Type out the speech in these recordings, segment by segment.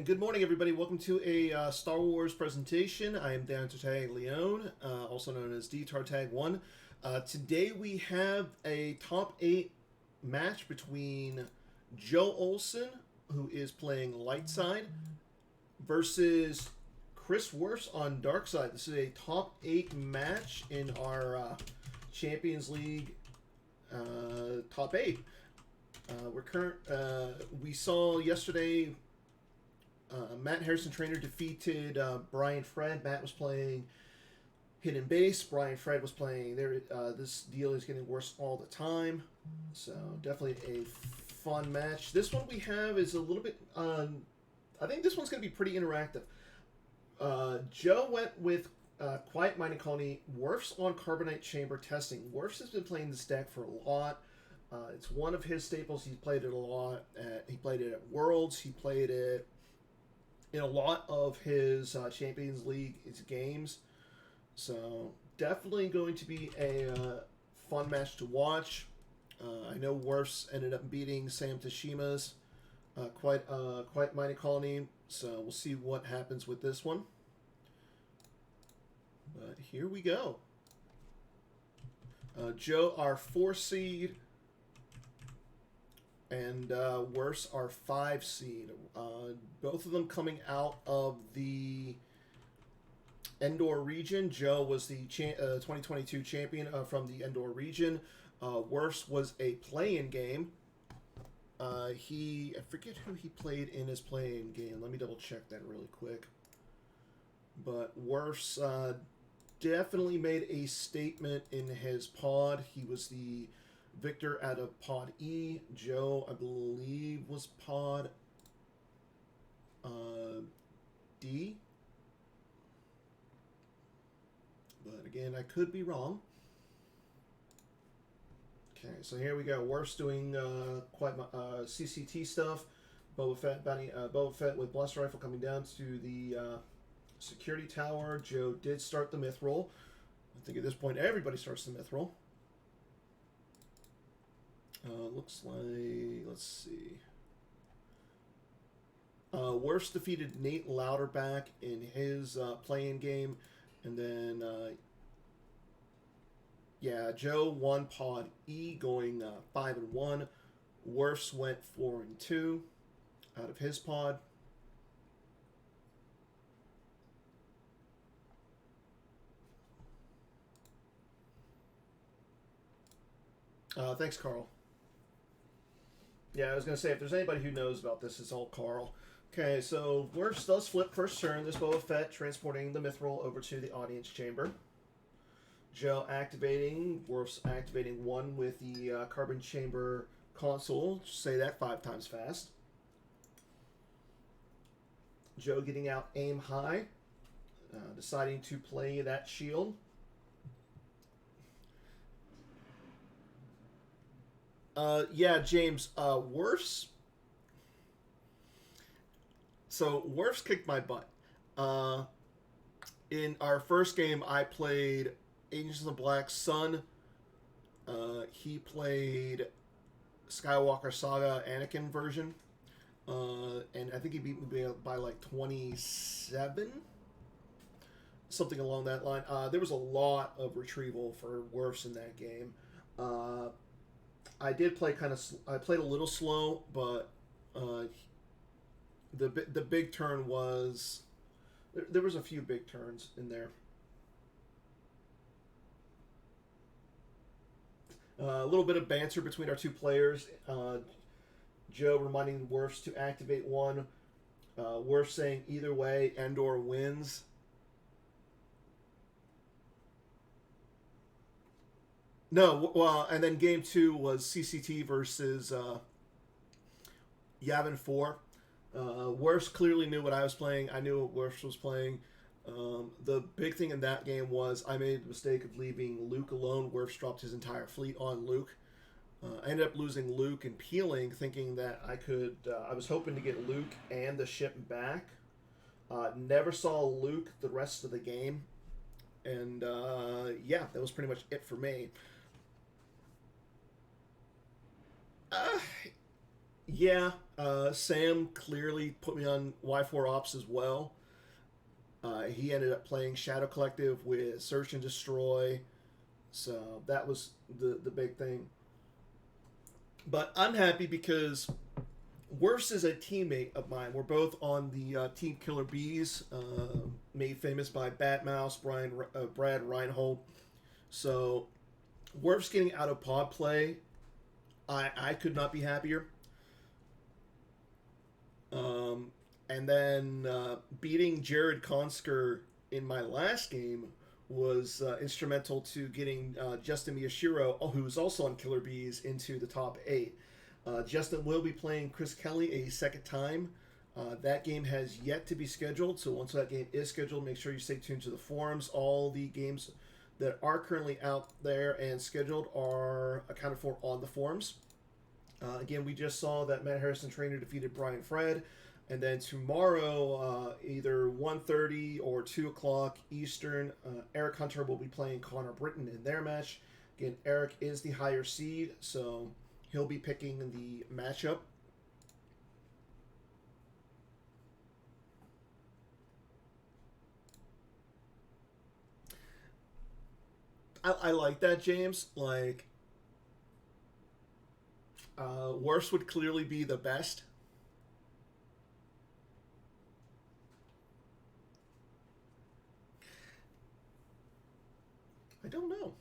And good morning, everybody. Welcome to a Star Wars presentation. I am Dan Tartag Leone, also known as D Tartag 1. Today we have a top 8 match between Joe Olson, who is playing light side, versus Chris Wirfs on dark side. This is a top 8 match in our Champions League top 8. We saw yesterday Matt Harrison Trainer defeated Brian Fred. Matt was playing hidden base. Brian Fred was playing there. This deal is getting worse all the time. So definitely a fun match. This one we have is a little bit. I think this one's going to be pretty interactive. Joe went with Quiet Mining Colony. Wirfs on Carbonite Chamber testing. Wirfs has been playing this deck for a lot. It's one of his staples. He's played it a lot. He played it at Worlds. He played it in a lot of his Champions League games. So definitely going to be a fun match to watch. I know Wirfs ended up beating Sam Tashima's Quiet Mining Colony. So we'll see what happens with this one. But here we go. Joe, our 4 seed. And Wirfs are 5 seed. Both of them coming out of the Endor region. Joe was the 2022 champion from the Endor region. Wirfs was a play-in game. I forget who he played in his play-in game. Let me double check that really quick. But Wirfs definitely made a statement in his pod. He was the victor out of Pod E. Joe, I believe, was Pod D. But again, I could be wrong. Okay, so here we go. Wirfs doing quite CCT stuff. Boba Fett with Blaster Rifle coming down to the security tower. Joe did start the myth roll. I think at this point everybody starts the myth roll. Looks like, let's see. Wirfs defeated Nate Louderback in his play-in game. And then, yeah, Joe won Pod E going 5-1. Wirfs went 4-2 out of his pod. Thanks, Carl. Yeah, I was going to say, if there's anybody who knows about this, it's all Carl. Okay, so Wirfs does flip first turn. This Boba Fett transporting the Mithril over to the audience chamber. Joe activating, Wirfs activating 1 with the carbon chamber console. Say that 5 times fast. Joe getting out aim high, deciding to play that shield. Yeah, James, Wirfs. So, Wirfs kicked my butt. In our first game, I played Agents of the Black Sun. He played Skywalker Saga Anakin version. And I think he beat me by like 27. Something along that line. There was a lot of retrieval for Wirfs in that game. I did play I played a little slow, but the big turn was there was a few big turns in there. A little bit of banter between our 2 players. Joe reminding Wirfs to activate 1. Wirfs saying either way, Endor wins. No, well, and then game 2 was CCT versus Yavin 4. Wirfs clearly knew what I was playing. I knew what Wirfs was playing. The big thing in that game was I made the mistake of leaving Luke alone. Wirfs dropped his entire fleet on Luke. I ended up losing Luke and peeling, thinking that I could. I was hoping to get Luke and the ship back. Never saw Luke the rest of the game. And yeah, that was pretty much it for me. Yeah, Sam clearly put me on Y4 Ops as well. He ended up playing Shadow Collective with Search and Destroy, so that was the big thing. But I'm happy because Wirfs is a teammate of mine. We're both on the Team Killer Bees, made famous by Bat Mouse, Brad Reinhold. So Wirfs getting out of pod play, I could not be happier. Um, and then beating Jared Konsker in my last game was instrumental to getting Justin Miyashiro, who's also on Killer Bees, into the top 8. Justin will be playing Chris Kelly a second time. That game has yet to be scheduled, so once that game is scheduled, make sure you stay tuned to the forums. All the games that are currently out there and scheduled are accounted for on the forums. Again, we just saw that Matt Harrison Trainer defeated Brian Fred. And then tomorrow, either 1:30 or 2 o'clock Eastern, Eric Hunter will be playing Connor Britton in their match. Again, Eric is the higher seed, so he'll be picking the matchup. I like that, James. Like, Worse would clearly be the best. I don't know.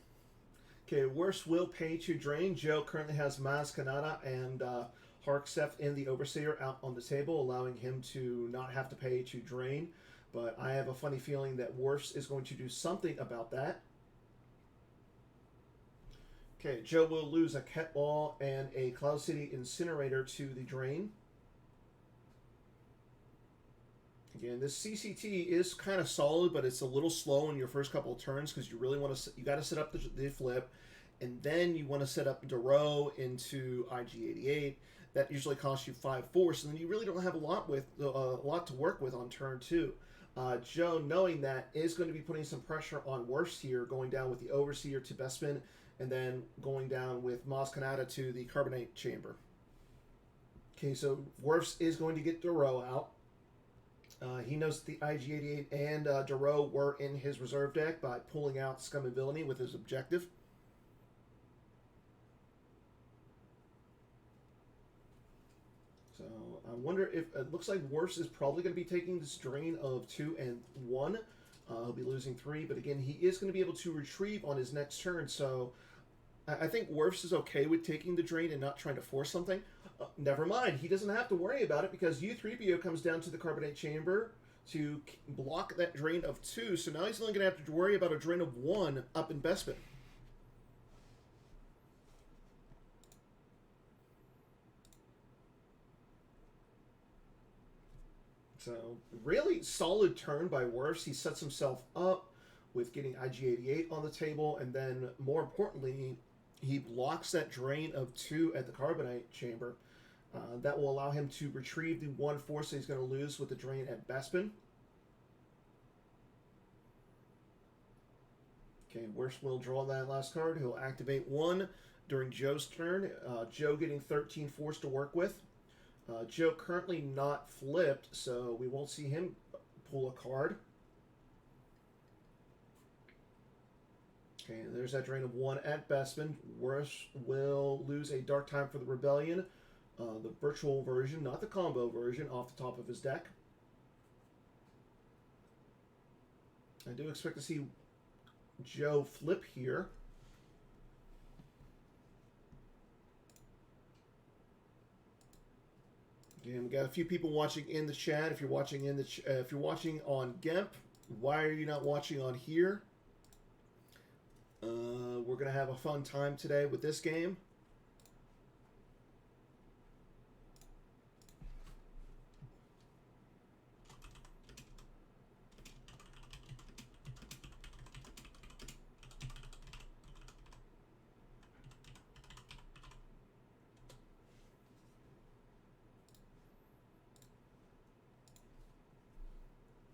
Okay, Worse will pay to drain. Joe currently has Maz Kanata and Harksef in the Overseer out on the table, allowing him to not have to pay to drain. But I have a funny feeling that Worse is going to do something about that. Okay, Joe will lose a Ketball and a Cloud City Incinerator to the drain. Again, this CCT is kind of solid, but it's a little slow in your first couple of turns because you really want to. You got to set up the flip, and then you want to set up Duro into IG88. That usually costs you 5 force, and then you really don't have a lot to work with on turn 2. Joe, knowing that, is going to be putting some pressure on Worst here, going down with the Overseer to Bespin, and then going down with Maz Kanata to the Carbonate Chamber. Okay, so Worst is going to get Duro out. He knows that the IG88 and Duro were in his reserve deck by pulling out Scum and Villainy with his objective. So I wonder if it looks like Worse is probably going to be taking this drain of 2 and 1. He'll be losing 3, but again, he is going to be able to retrieve on his next turn. So I think Worse is okay with taking the drain and not trying to force something. Never mind, he doesn't have to worry about it because U3PO comes down to the Carbonate Chamber to block that drain of 2. So now he's only going to have to worry about a drain of 1 up in Bespin. So really solid turn by Worse. He sets himself up with getting IG88 on the table, and then more importantly, he blocks that drain of 2 at the Carbonite Chamber. That will allow him to retrieve the 1 force that he's going to lose with the drain at Bespin. Okay, Worse will draw that last card. He'll activate 1 during Joe's turn. Joe getting 13 force to work with. Joe currently not flipped, so we won't see him pull a card. Okay, there's that drain of 1 at Bespin. Worse will lose a Dark Time for the Rebellion. The virtual version, not the combo version, off the top of his deck. I do expect to see Joe flip here. Again, we got a few people watching in the chat. If you're watching if you're watching on GEMP, why are you not watching on here? We're gonna have a fun time today with this game.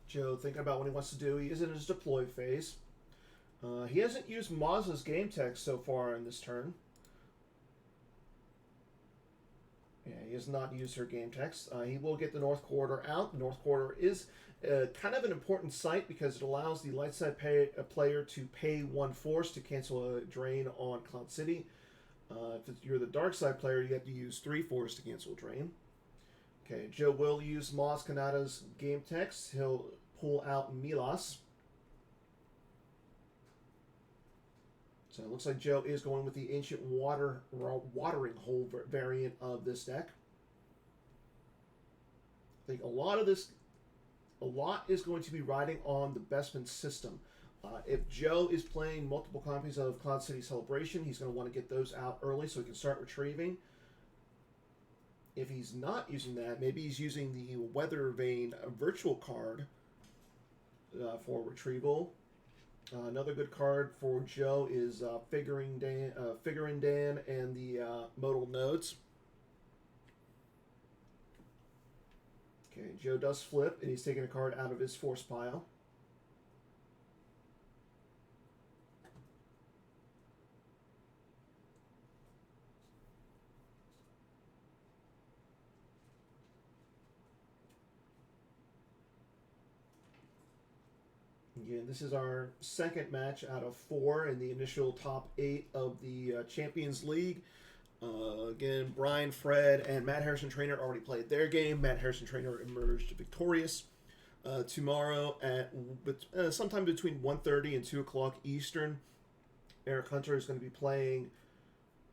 Joe thinking about what he wants to do. He is in his deploy phase. He hasn't used Maz's game text so far in this turn. Yeah, he has not used her game text. He will get the North Corridor out. The North Corridor is kind of an important site because it allows the light side player to pay 1 force to cancel a drain on Cloud City. If you're the dark side player, you have to use 3 force to cancel a drain. Okay, Joe will use Maz Kanata's game text. He'll pull out Milas. So it looks like Joe is going with the Ancient Watering Hole variant of this deck. I think a lot is going to be riding on the Bestman system. If Joe is playing multiple copies of Cloud City Celebration, he's going to want to get those out early so he can start retrieving. If he's not using that, maybe he's using the Weather Vane virtual card for retrieval. Another good card for Joe is Figuring Dan and the Modal Nodes. Okay, Joe does flip, and he's taking a card out of his force pile. Again, this is our second match out of 4 in the initial top 8 of the Champions League. Again, Brian, Fred, and Matt Harrison Trainer already played their game. Matt Harrison Trainer emerged victorious. Tomorrow at sometime between 1:30 and 2 o'clock Eastern, Eric Hunter is going to be playing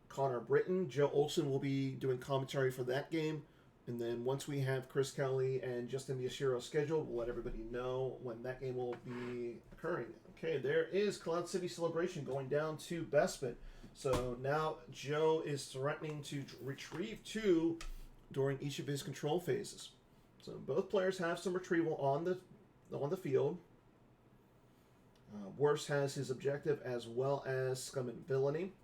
Connor Britton. Joe Olson will be doing commentary for that game. And then once we have Chris Kelly and Justin Miyashiro scheduled, we'll let everybody know when that game will be occurring. Okay, there is Cloud City Celebration going down to Bestman. So now Joe is threatening to retrieve 2 during each of his control phases. So both players have some retrieval on the field. Wirfs has his objective as well as Scum and Villainy.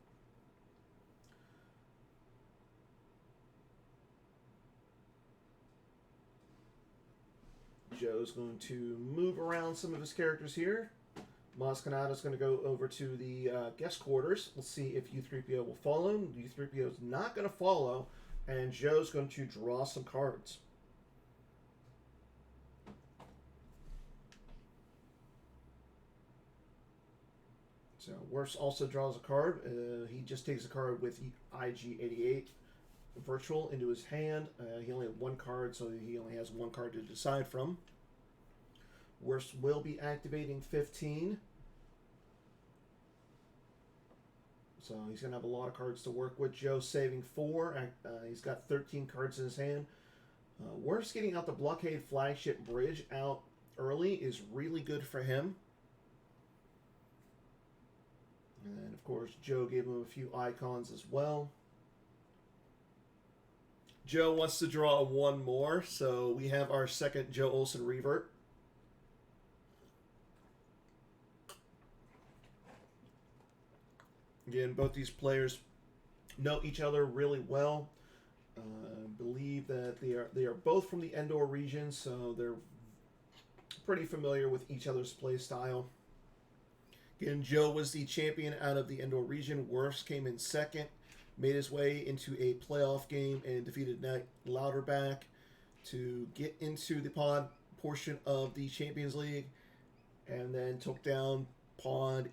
Joe's going to move around some of his characters here. Maz Kanata's going to go over to the guest quarters. Let's see if U3PO will follow. U3PO is not going to follow, and Joe's going to draw some cards. So Wirfs also draws a card. He just takes a card with IG-88 virtual into his hand. He only had 1 card, so he only has 1 card to decide from. Wirfs will be activating 15. So he's going to have a lot of cards to work with. Joe saving 4. He's got 13 cards in his hand. Wirfs getting out the Blockade Flagship Bridge out early is really good for him. And of course, Joe gave him a few icons as well. Joe wants to draw 1 more, so we have our second Joe Olson revert. Again, both these players know each other really well. Believe that they are both from the Endor region, so they're pretty familiar with each other's play style. Again, Joe was the champion out of the Endor region. Wirfs came in second, made his way into a playoff game and defeated Nat Louderback to get into the pod portion of the Champions League, and then took down Pod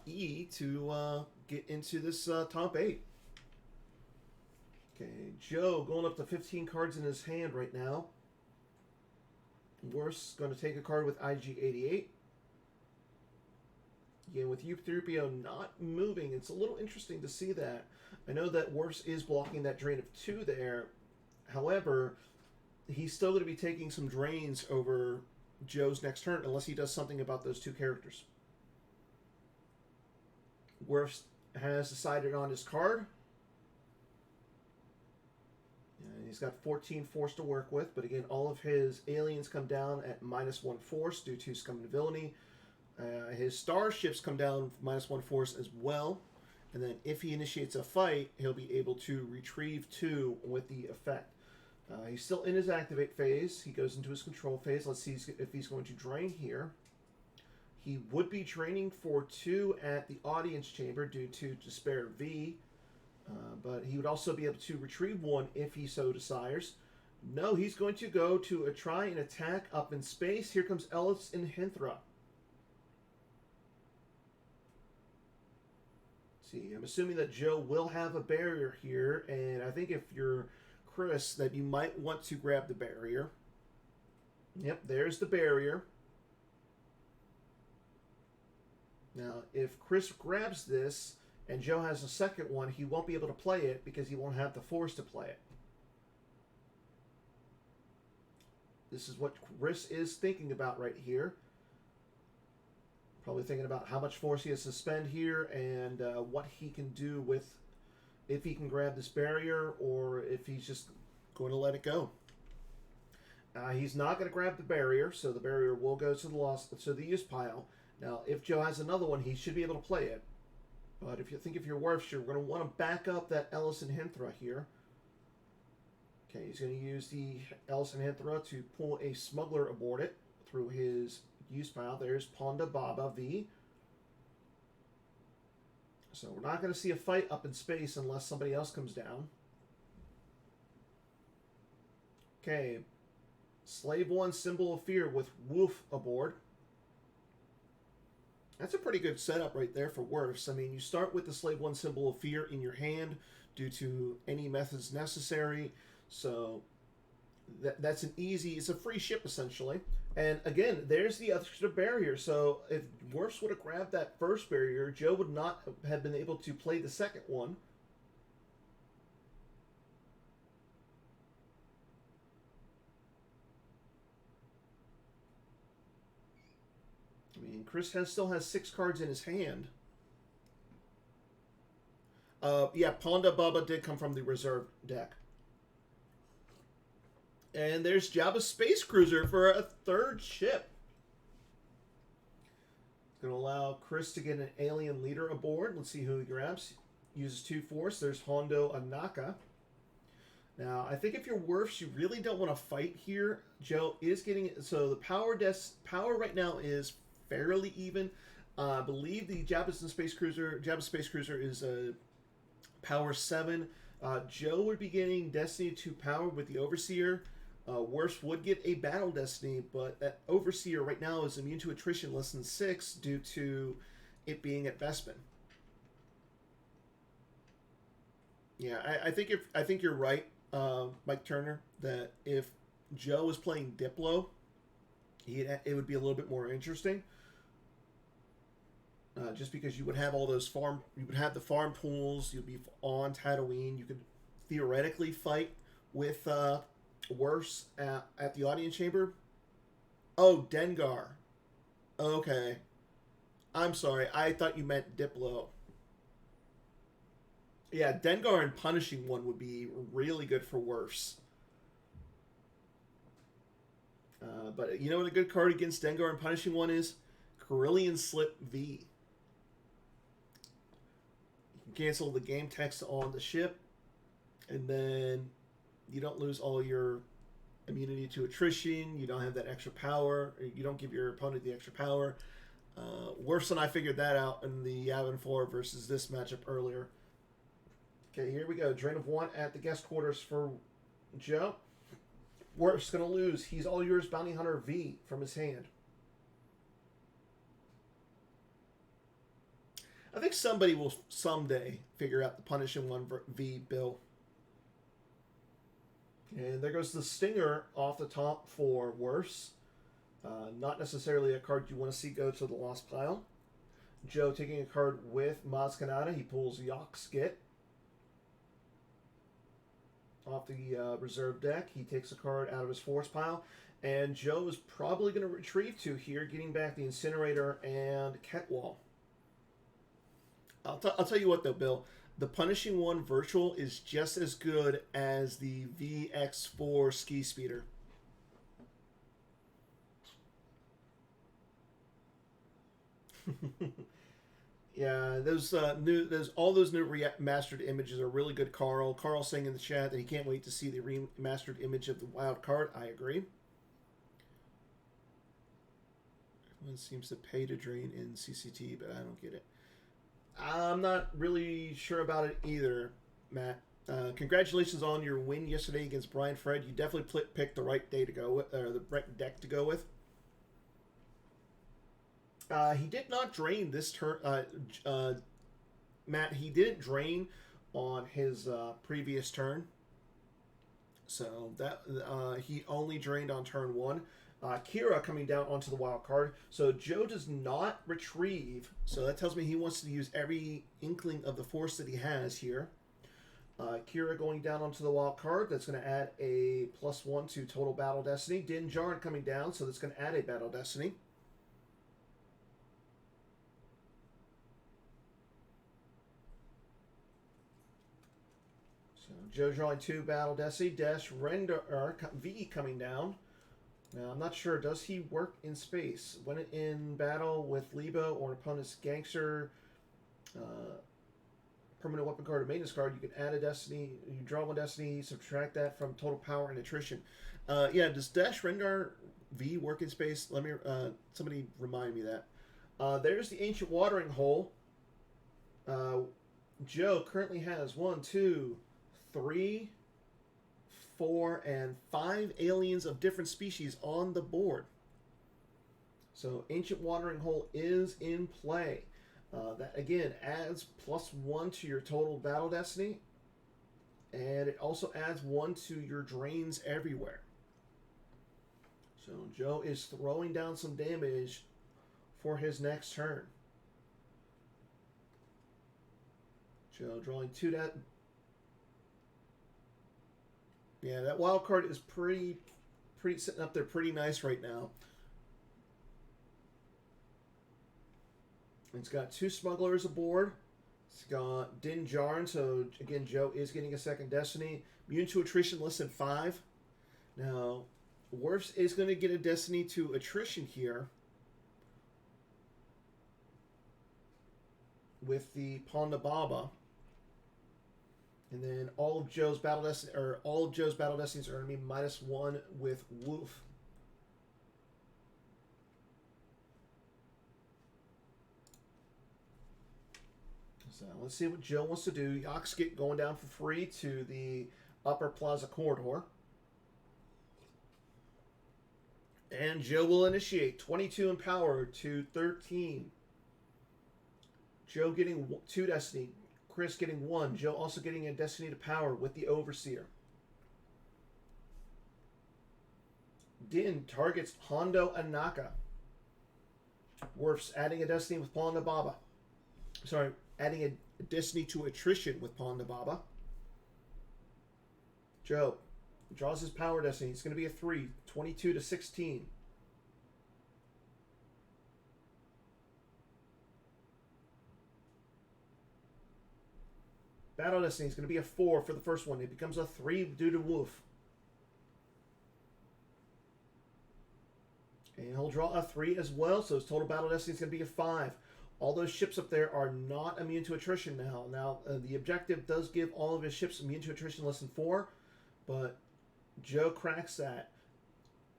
E to get into this top 8. Okay, Joe going up to 15 cards in his hand right now. Wirfs going to take a card with IG-88. Again, with U3PO not moving, it's a little interesting to see that. I know that Wirfs is blocking that drain of 2 there. However, he's still going to be taking some drains over Joe's next turn unless he does something about those 2 characters. Wirfs has decided on his card. And he's got 14 force to work with, but again, all of his aliens come down at -1 force due to Scum and Villainy. His starships come down -1 force as well. And then if he initiates a fight, he'll be able to retrieve 2 with the effect. He's still in his activate phase. He goes into his control phase. Let's see if he's going to drain here. He would be draining for 2 at the audience chamber due to Despair V. But he would also be able to retrieve one if he so desires. No, he's going to go to try and attack up in space. Here comes Ellis and Hinthra. See, I'm assuming that Joe will have a barrier here, and I think if you're Chris, that you might want to grab the barrier. Yep, there's the barrier. Now, if Chris grabs this and Joe has a second one, he won't be able to play it because he won't have the force to play it. This is what Chris is thinking about right here. Probably thinking about how much force he has to spend here and what he can do with, if he can grab this barrier or if he's just going to let it go. He's not going to grab the barrier, so the barrier will go to the use pile. Now, if Joe has another one, he should be able to play it. But if you're wirfs, you're going to want to back up that Ellison Hinthra here. Okay, he's going to use the Ellison Hinthra to pull a smuggler aboard it through his use pile. There's Ponda Baba V. So we're not going to see a fight up in space unless somebody else comes down. Okay, Slave 1 Symbol of Fear with Wolf aboard. That's a pretty good setup right there for wirfs. I mean, you start with the Slave 1 Symbol of Fear in your hand due to any methods necessary. So that's an easy, it's a free ship essentially. And again, there's the extra barrier. So if wirfs would have grabbed that first barrier, Joe would not have been able to play the second one. I mean, Chris still has 6 cards in his hand. Yeah, Ponda Baba did come from the reserve deck. And there's Jabba's Space Cruiser for a third ship. It's going to allow Chris to get an alien leader aboard. Let's see who he grabs. Uses 2 force. There's Hondo Anaka. Now, I think if you're wirfs, you really don't want to fight here. Joe is getting it. So the power right now is fairly even. I believe the Jabba's Space Cruiser is a power 7. Joe would be getting Destiny 2 power with the Overseer. Wirfs would get a Battle Destiny, but that Overseer right now is immune to attrition less than 6 due to it being at Bespin. Yeah, I think you're right, Mike Turner, that if Joe was playing Diplo, it would be a little bit more interesting. Just because you would have all those the farm pools, you'd be on Tatooine, you could theoretically fight with wirfs at the audience chamber. Oh, Dengar. Okay. I'm sorry, I thought you meant Diplo. Yeah, Dengar and Punishing One would be really good for wirfs. But you know what a good card against Dengar and Punishing One is? Carillion Slip V. You can cancel the game text on the ship, and then you don't lose all your immunity to attrition. You don't have that extra power. You don't give your opponent the extra power. Wirfs and I figured that out in the Yavin 4 versus this matchup earlier. Okay, here we go. Drain of 1 at the guest quarters for Joe. Wirfs going to lose. He's all yours, Bounty Hunter V from his hand. I think somebody will someday figure out the Punishing One V Bill. And there goes the Stinger off the top for wirfs. Not necessarily a card you want to see go to the lost pile. Joe taking a card with Maz Kanata. He pulls Yak Skit off the reserve deck. He takes a card out of his force pile. And Joe is probably going to retrieve 2 here, getting back the Incinerator and Ketwall. I'll tell you what, though, Bill. The Punishing One Virtual is just as good as the VX4 Ski Speeder. Yeah, all those new remastered images are really good. Carl saying in the chat that he can't wait to see the remastered image of the wild card. I agree. Everyone seems to pay to drain in CCT, but I don't get it. I'm not really sure about it either. Matt. Congratulations on your win yesterday against Brian Fred. You definitely picked the right day to go with, or the right deck to go with. He did not drain this turn. Matt, he didn't drain on his previous turn. So that he only drained on turn 1. Kira coming down onto the wild card. So Joe does not retrieve. So that tells me he wants to use every inkling of the force that he has here. Kira going down onto the wild card. That's going to add a +1 to total battle destiny. Din Djarin coming down. So that's going to add a battle destiny. So Joe drawing 2 battle destiny. Dash Rendar V coming down. Now, I'm not sure. Does he work in space? When in battle with Lebo or an opponent's gangster, permanent weapon card or maintenance card, you can add a destiny. You draw 1 destiny, subtract that from total power and attrition. Yeah, does Dash Rendar V work in space? Let me. Somebody remind me that. There's the Ancient Watering Hole. Joe currently has 1, 2, 3, 4, and 5 aliens of different species on the board. So Ancient Watering Hole is in play. That again adds +1 to your total battle destiny, and it also adds 1 to your drains everywhere. So Joe is throwing down some damage for his next turn. Joe drawing 2 that. Yeah, that wild card is pretty sitting up there pretty nice right now. It's got 2 smugglers aboard. It's got Din Djarin, so again, Joe is getting a second destiny. Immune to attrition, less than 5. Now, Wirfs is going to get a destiny to attrition here with the Ponda Baba. And then all of Joe's battle destinies are going to be -1 with Woof. So let's see what Joe wants to do. Yoxkit going down for free to the Upper Plaza Corridor. And Joe will initiate 22 in power to 13. Joe getting 2 destiny. Chris getting 1. Joe also getting a destiny to power with the Overseer. Din targets Hondo Anaka. Wirfs adding a destiny with Ponda Baba. Sorry, adding a destiny to attrition with Ponda Baba. Joe draws his power destiny. It's going to be a 3. 22 to 16. Battle Destiny is going to be a 4 for the first one. It becomes a 3 due to Wolf. And he'll draw a 3 as well, so his total Battle Destiny is going to be a 5. All those ships up there are not immune to attrition now. Now, the objective does give all of his ships immune to attrition less than 4, but Joe cracks that.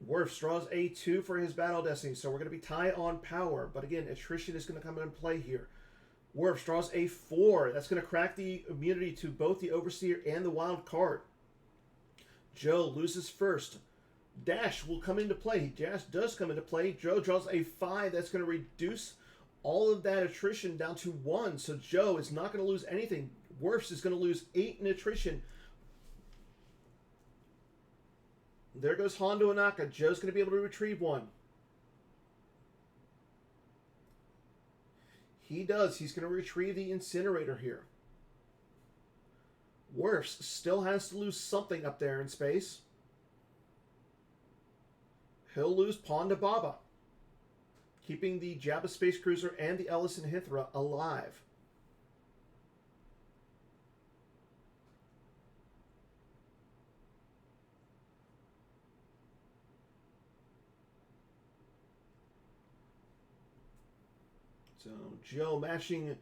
Wirfs draws a 2 for his Battle Destiny, so we're going to be tied on power. But again, attrition is going to come into play here. Wirfs draws a 4. That's going to crack the immunity to both the Overseer and the Wild Card. Joe loses first. Dash will come into play. Dash does come into play. Joe draws a 5. That's going to reduce all of that attrition down to 1. So Joe is not going to lose anything. Wirfs is going to lose 8 in attrition. There goes Hondo Anaka. Joe's going to be able to retrieve 1. He does. He's going to retrieve the incinerator here. Wirfs still has to lose something up there in space. He'll lose Ponda Baba, keeping the Jabba Space Cruiser and the Ellison Hithra alive. So Joe matching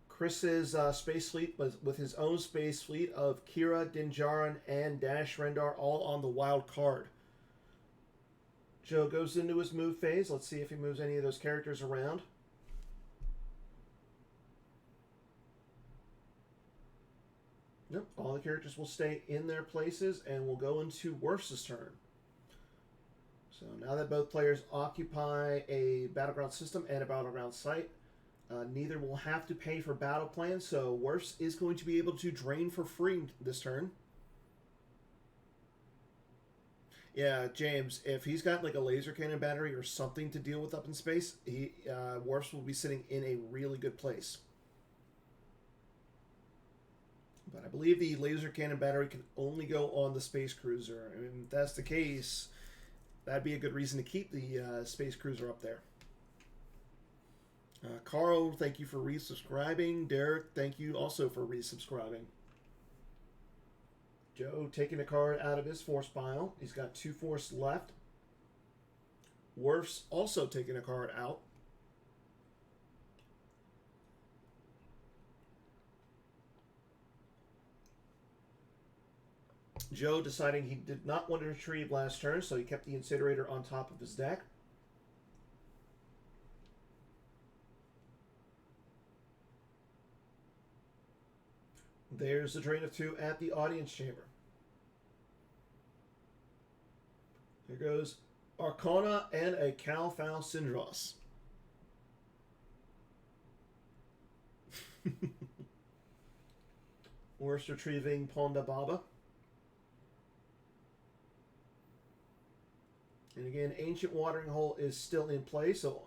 Chris's space fleet with his own space fleet of Kira, Din Djarin, and Dash Rendar all on the wild card. Joe goes into his move phase. Let's see if he moves any of those characters around. Nope, all the characters will stay in their places, and we'll go into wirfs' turn. So now that both players occupy a battleground system and a battleground site, neither will have to pay for battle plans, so wirfs is going to be able to drain for free this turn. Yeah, James, if he's got like a laser cannon battery or something to deal with up in space, wirfs will be sitting in a really good place. But I believe the laser cannon battery can only go on the space cruiser. And if that's the case, that'd be a good reason to keep the space cruiser up there. Carl, thank you for resubscribing. Derek, thank you also for resubscribing. Joe taking a card out of his force pile. He's got 2 force left. wirfs also taking a card out. Joe deciding he did not want to retrieve last turn, so he kept the incinerator on top of his deck. There's the drain of 2 at the audience chamber. There goes Arcana and a Calfal Syndros. Worst retrieving Ponda Baba. And again, Ancient Watering Hole is still in play, so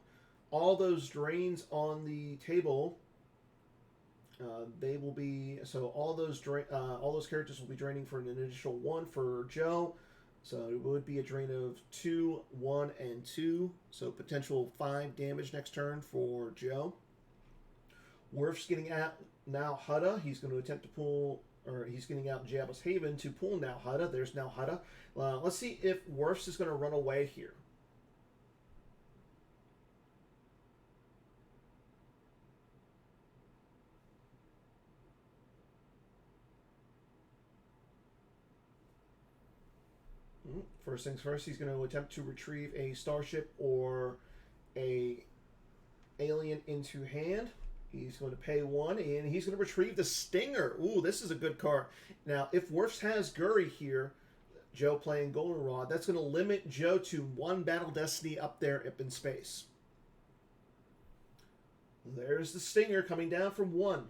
all those drains on the table, they will be, so all those characters will be draining for an additional 1 for Joe. So it would be a drain of 2, 1, and 2. So potential 5 damage next turn for Joe. wirfs getting out now Hutta. He's going to attempt to pull, or he's getting out Jabba's Haven to pull now Hutta. There's now Hutta. Let's see if wirfs is going to run away here. First things first, he's going to attempt to retrieve a starship or a alien into hand. He's going to pay 1, and he's going to retrieve the Stinger. Ooh, this is a good card. Now, if wirfs has Guri here, Joe playing Goldenrod, that's going to limit Joe to 1 Battle Destiny up there up in space. There's the Stinger coming down from 1.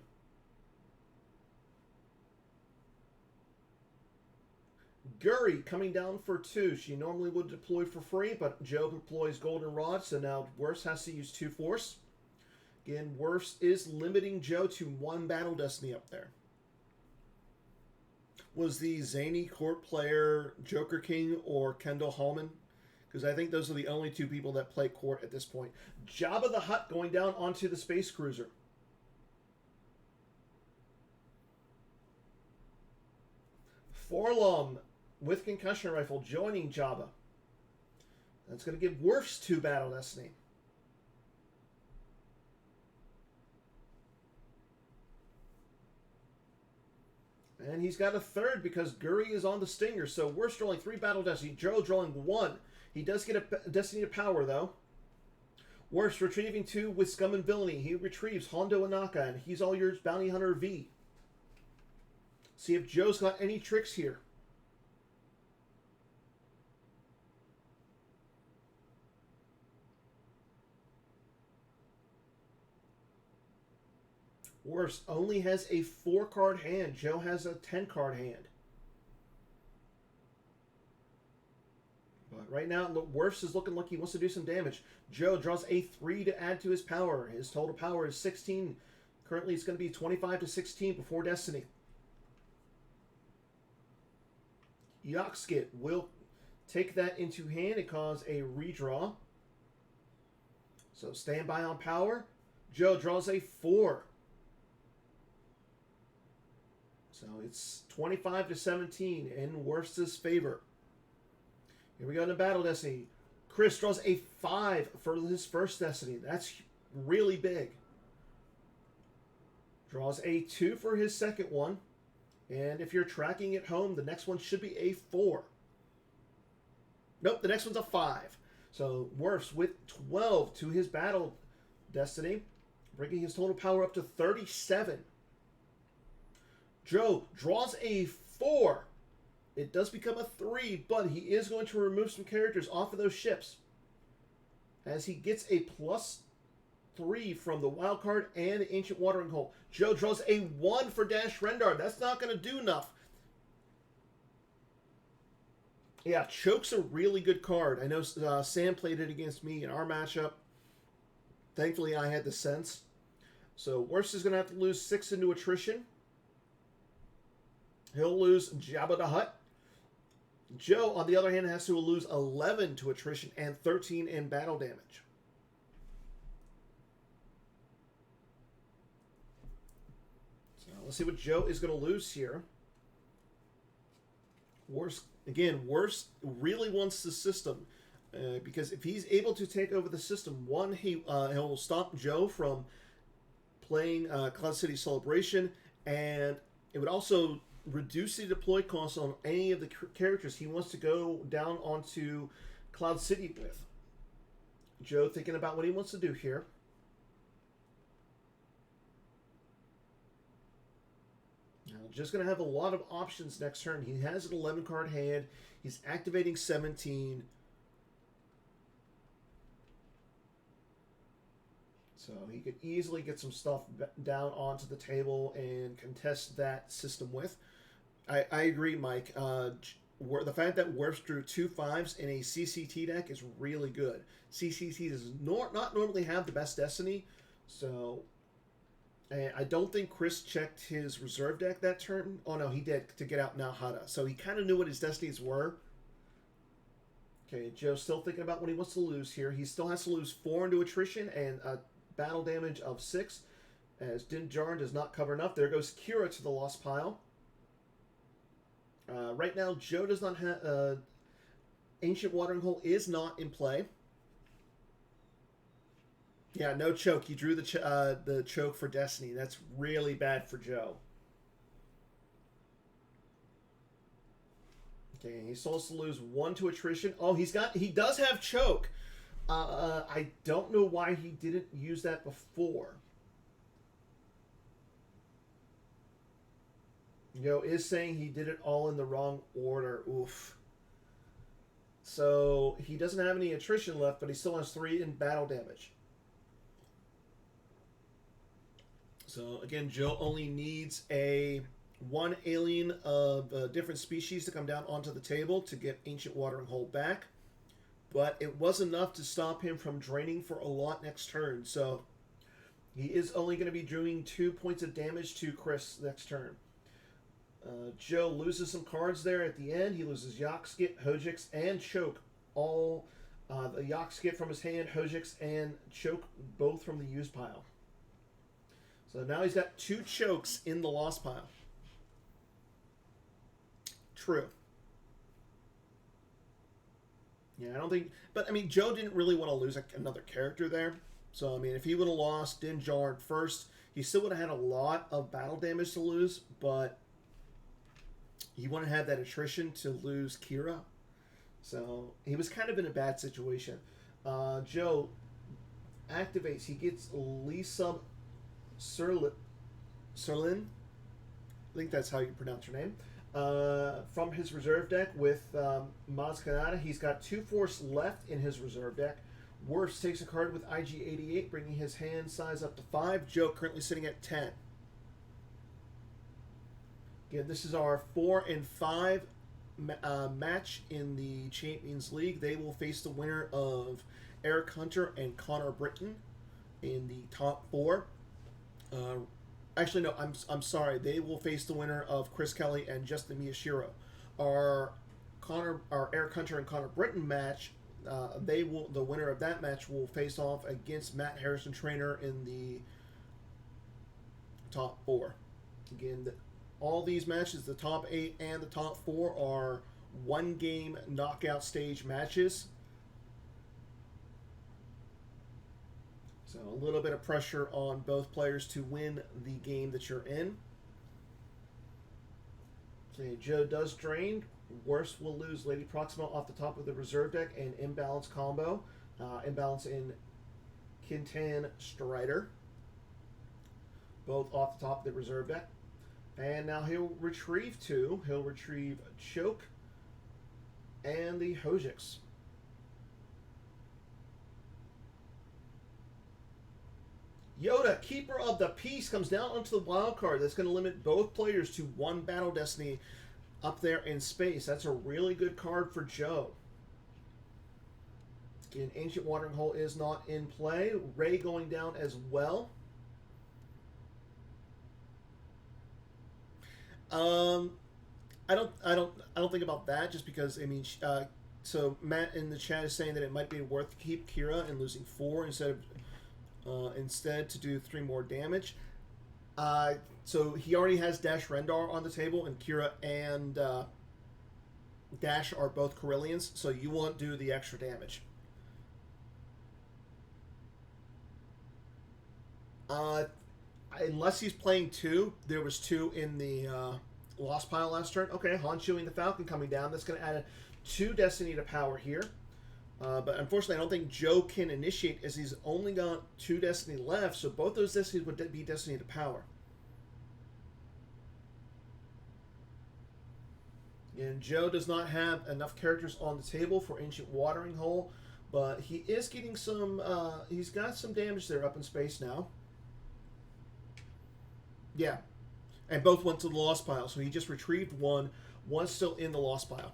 Guri coming down for 2. She normally would deploy for free, but Joe deploys Goldenrod, so now wirfs has to use 2 force. Again, wirfs is limiting Joe to 1 Battle Destiny up there. Was the zany court player Joker King or Kendall Hallman? Because I think those are the only 2 people that play court at this point. Jabba the Hutt going down onto the space cruiser. Forlom with concussion rifle joining Jabba. That's going to give wirfs 2 Battle Destiny. And he's got a 3rd because Guri is on the Stinger. So wirfs drawing 3 Battle Destiny. Joe drawing 1. He does get a Destiny to Power, though. wirfs retrieving 2 with Scum and Villainy. He retrieves Hondo Anaka, and he's all yours, Bounty Hunter V. See if Joe's got any tricks here. wirfs only has a 4-card hand. Joe has a 10-card hand. But right now, wirfs is looking like he wants to do some damage. Joe draws a 3 to add to his power. His total power is 16. Currently, it's going to be 25 to 16 before Destiny. Yoxkit will take that into hand and cause a redraw. So stand by on power. Joe draws a 4. So it's 25 to 17 in wirfs' favor. Here we go to Battle Destiny. Chris draws a 5 for his first Destiny. That's really big. Draws a 2 for his second one. And if you're tracking at home, the next one should be a 4. Nope, the next one's a 5. So wirfs with 12 to his Battle Destiny, bringing his total power up to 37. Joe draws a 4. It does become a 3, but he is going to remove some characters off of those ships. As he gets a +3 from the wild card and the ancient watering hole. Joe draws a 1 for Dash Rendar. That's not going to do enough. Yeah, Choke's a really good card. I know Sam played it against me in our matchup. Thankfully, I had the sense. So, Wirfs is going to have to lose 6 into attrition. He'll lose Jabba the Hutt. Joe, on the other hand, has to lose 11 to attrition and 13 in battle damage. So, let's see what Joe is going to lose here. Wirfs really wants the system because if he's able to take over the system, one, he'll stop Joe from playing Cloud City Celebration, and it would also reduce the deploy costs on any of the characters he wants to go down onto Cloud City with. Joe thinking about what he wants to do here. Just going to have a lot of options next turn. He has an 11 card hand. He's activating 17. So he could easily get some stuff down onto the table and contest that system with. I agree, Mike. The fact that Wirfs drew 2 5s in a CCT deck is really good. CCT does not normally have the best destiny, so... And I don't think Chris checked his reserve deck that turn. Oh, no, he did to get out Nalhada. So he kind of knew what his destinies were. Okay, Joe's still thinking about what he wants to lose here. He still has to lose 4 into attrition and a battle damage of 6. As Din Djarin does not cover enough. There goes Kira to the lost pile. Right now, Joe does not have... Ancient Watering Hole is not in play. Yeah, no choke. He drew the choke for Destiny. That's really bad for Joe. Okay, he still has to lose 1 to attrition. Oh, he does have choke. I don't know why he didn't use that before. Joe is saying he did it all in the wrong order. Oof. So he doesn't have any attrition left, but he still has 3 in battle damage. So, again, Joe only needs one alien of a different species to come down onto the table to get Ancient Watering Hole back. But it was enough to stop him from draining for a lot next turn. So, he is only going to be doing 2 points of damage to Chris next turn. Joe loses some cards there at the end. He loses Yakskit, Hojix, and Choke. All the Yakskit from his hand, Hojix, and Choke both from the used pile. So now he's got 2 chokes in the lost pile. True. Yeah, I don't think... But, I mean, Joe didn't really want to lose another character there. So, I mean, if he would have lost Din Djarin first, he still would have had a lot of battle damage to lose, but he wouldn't have that attrition to lose Kira. So, he was kind of in a bad situation. Joe activates. He gets Lisa... Serlin, I think that's how you pronounce her name, from his reserve deck with Maz Kanata. He's got 2 force left in his reserve deck. Wirfs takes a card with IG-88, bringing his hand size up to 5. Joe currently sitting at 10. Again, this is our 4 and 5 match in the Champions League. They will face the winner of Eric Hunter and Connor Britton in the top 4. Actually, no, I'm sorry. They will face the winner of Chris Kelly and Justin Miyashiro. Our Eric Hunter and Connor Britton match, the winner of that match will face off against Matt Harrison Trainer in the top 4. Again, all these matches, the top 8 and the top 4, are 1-game knockout stage matches. So a little bit of pressure on both players to win the game that you're in. Okay, Joe does drain. Wirfs will lose Lady Proxima off the top of the reserve deck and imbalance combo. Imbalance in Kintan Strider. Both off the top of the reserve deck. And now he'll retrieve 2. He'll retrieve Choke and the Hojix. Yoda, Keeper of the Peace, comes down onto the wild card. That's going to limit both players to 1 Battle Destiny up there in space. That's a really good card for Joe. Again, Ancient Watering Hole is not in play. Ray going down as well. I don't think about that, just because, I mean, so Matt in the chat is saying that it might be worth to keep Kira and losing 4 instead to do 3 more damage. So he already has Dash Rendar on the table, and Kira and Dash are both Corellians, so you won't do the extra damage. Unless he's playing 2, there was 2 in the Lost Pile last turn. Okay, Han Chewie the Falcon coming down. That's going to add 2 Destiny to power here. But unfortunately, I don't think Joe can initiate, as he's only got 2 Destiny left, so both those Destinies would be Destiny to power. And Joe does not have enough characters on the table for Ancient Watering Hole, but he is getting some, he's got some damage there up in space now. Yeah. And both went to the Lost Pile, so he just retrieved 1. 1's still in the Lost Pile.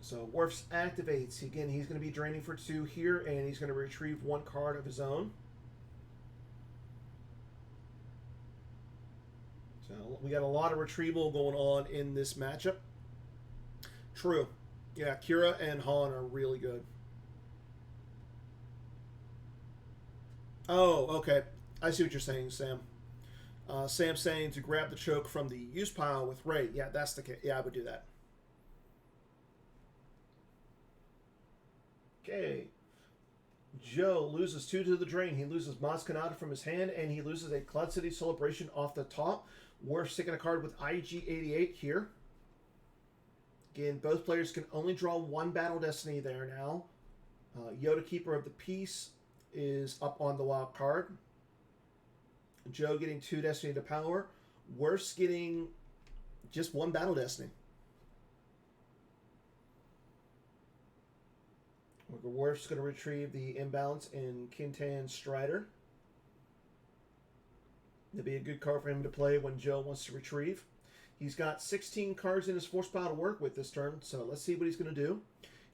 So Wirfs activates. Again, he's going to be draining for 2 here, and he's going to retrieve 1 card of his own. So we got a lot of retrieval going on in this matchup. True. Yeah, Kira and Han are really good. Oh, okay. I see what you're saying, Sam. Sam's saying to grab the choke from the use pile with Ray. Yeah, that's the case. Yeah, I would do that. Okay. Joe loses 2 to the drain. He loses Maz Kanata from his hand, and he loses a Cloud City Celebration off the top. We're sticking a card with IG-88 here. Again, both players can only draw 1 Battle Destiny there now. Yoda, Keeper of the Peace, is up on the wild card. Joe getting 2 Destiny to power. Wirfs getting just 1 Battle Destiny. Wirfs going to retrieve the imbalance in Kintan Strider. It'll be a good card for him to play when Joe wants to retrieve. He's got 16 cards in his force pile to work with this turn, so let's see what he's going to do.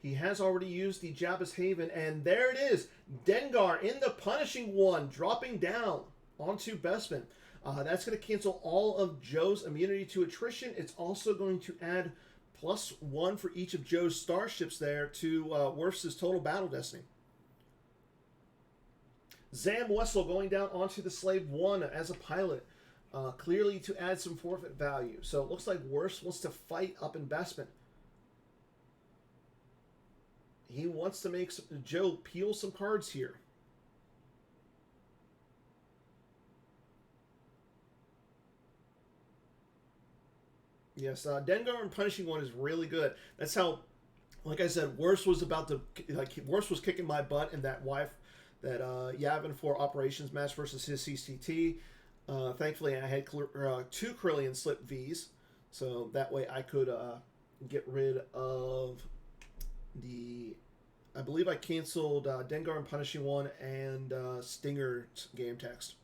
He has already used the Jabba's Haven, and there it is. Dengar in the Punishing One, dropping down onto Bespin. That's going to cancel all of Joe's immunity to attrition. It's also going to add +1 for each of Joe's starships there to Wirfs' total battle destiny. Zam Wessel going down onto the Slave 1 as a pilot, clearly to add some forfeit value. So it looks like Wirfs wants to fight up in Bespin. He wants to make Joe peel some cards here. Yes, Dengar and Punishing One is really good. That's how, like I said, Wirfs was about to, Wirfs was kicking my butt in that Yavin 4 operations match versus his CCT. Thankfully, I had 2 Corellian slip Vs, so that way I could get rid of the, I believe I canceled Dengar and Punishing One and Stinger game text.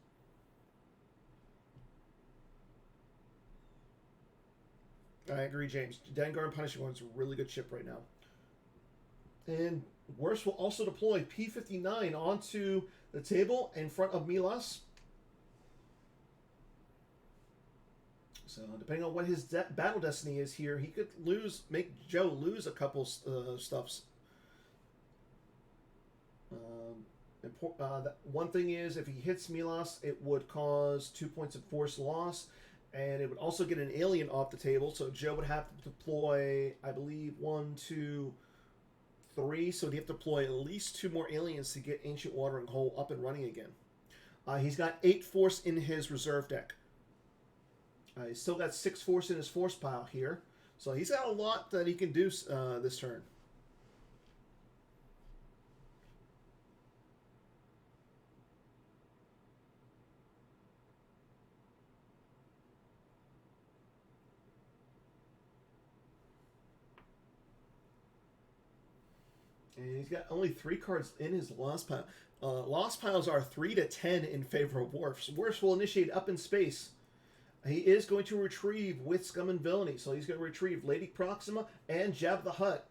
I agree, James. Dengar and Punishing One is a really good ship right now. And Wirfs will also deploy P-59 onto the table in front of Milas. So depending on what his battle destiny is here, he could make Joe lose a couple stuffs. One thing is, if he hits Milas, it would cause 2 points of force loss. And it would also get an alien off the table, so Joe would have to deploy, I believe, 1, 2, 3. So he'd have to deploy at least 2 more aliens to get Ancient Watering Hole up and running again. He's got 8 force in his reserve deck. He's still got 6 force in his force pile here. So he's got a lot that he can do this turn. And he's got only 3 cards in his lost pile. Lost piles are 3 to 10 in favor of Wirfs. Wirfs will initiate up in space. He is going to retrieve with Scum and Villainy. So he's going to retrieve Lady Proxima and Jabba the Hutt.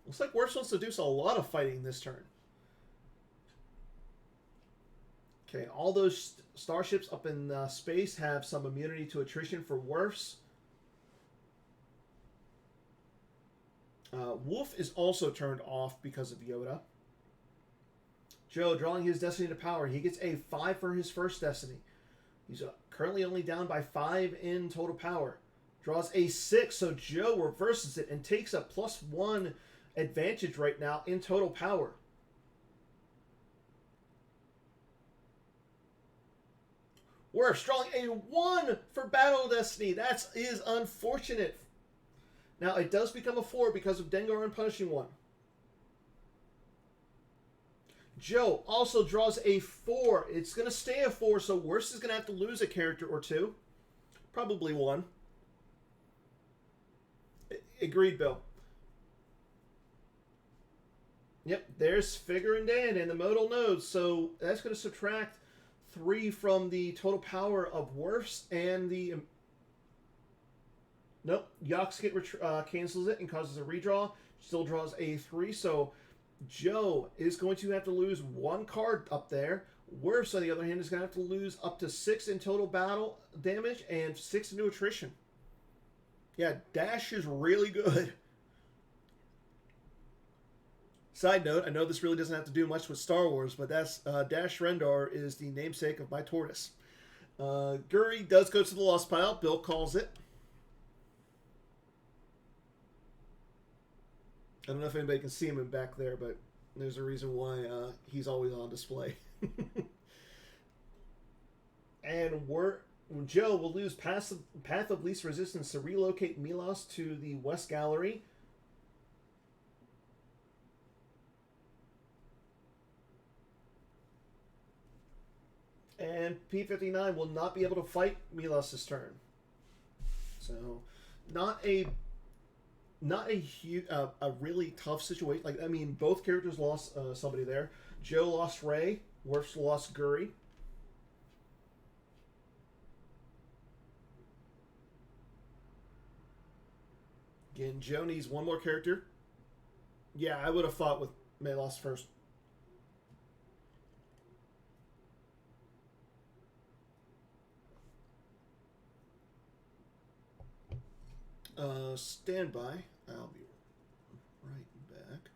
Looks like Wirfs wants to do a lot of fighting this turn. Okay, all those starships up in space have some immunity to attrition for Wirfs. Wolf is also turned off because of Yoda. Joe drawing his Destiny to power. He gets a 5 for his first Destiny. He's currently only down by 5 in total power. Draws a 6, so Joe reverses it and takes a +1 advantage right now in total power. Wirfs drawing a 1 for Battle Destiny. That is unfortunate. Now, it does become a 4 because of Dengar and Punishing One. Joe also draws a 4. It's going to stay a 4, so Wirfs is going to have to lose a character or 2. Probably 1. Agreed, Bill. Yep, there's Figure and Dan in the modal nodes, so that's going to subtract 3 from the total power of Wirfs and the... Nope, Yoxkit cancels it and causes a redraw. Still draws a 3, so Joe is going to have to lose 1 card up there. Wirfs, on the other hand, is going to have to lose up to 6 in total battle damage and 6 into attrition. Yeah, Dash is really good. Side note, I know this really doesn't have to do much with Star Wars, but that's Dash Rendar is the namesake of my tortoise. Guri does go to the lost pile. Bill calls it. I don't know if anybody can see him in back there, but there's a reason why he's always on display. And Joe will lose Path of Least Resistance to relocate Milos to the West Gallery. And P-59 will not be able to fight Milos' turn. So, not a really tough situation. Like, I mean, both characters lost somebody there. Joe lost Ray. Wirfs lost Guri. Again, Joe needs 1 more character. Yeah, I would have fought with Milos first. Stand by. I'll be right back.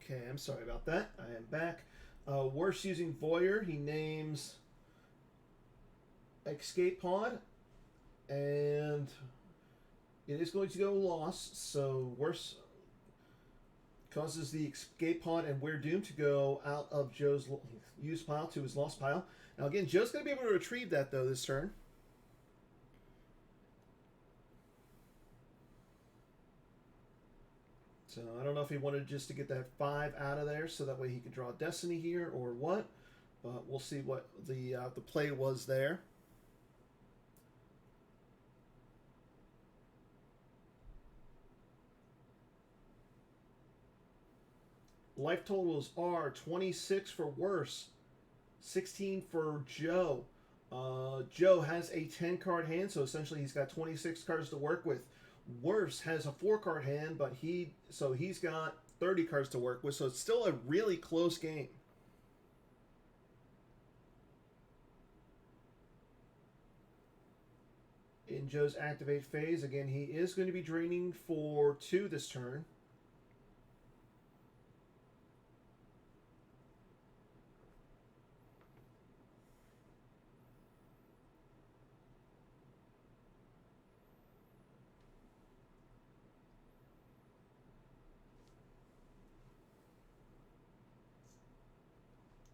Okay, I'm sorry about that. I am back. Wirfs using Voyeur. He names Escape Pod. And it is going to go lost. So Wirfs causes the Escape Pod and We're Doomed to go out of Joe's used pile to his lost pile. Now again, Joe's going to be able to retrieve that though this turn. So I don't know if he wanted just to get that 5 out of there so that way he could draw Destiny here or what. But we'll see what the play was there. Life totals are 26 for Wirfs, 16 for Joe. Joe has a 10-card hand, so essentially he's got 26 cards to work with. Wirfs has a 4-card hand, but he's got 30 cards to work with, so it's still a really close game. In Joe's activate phase, again, he is going to be draining for 2 this turn.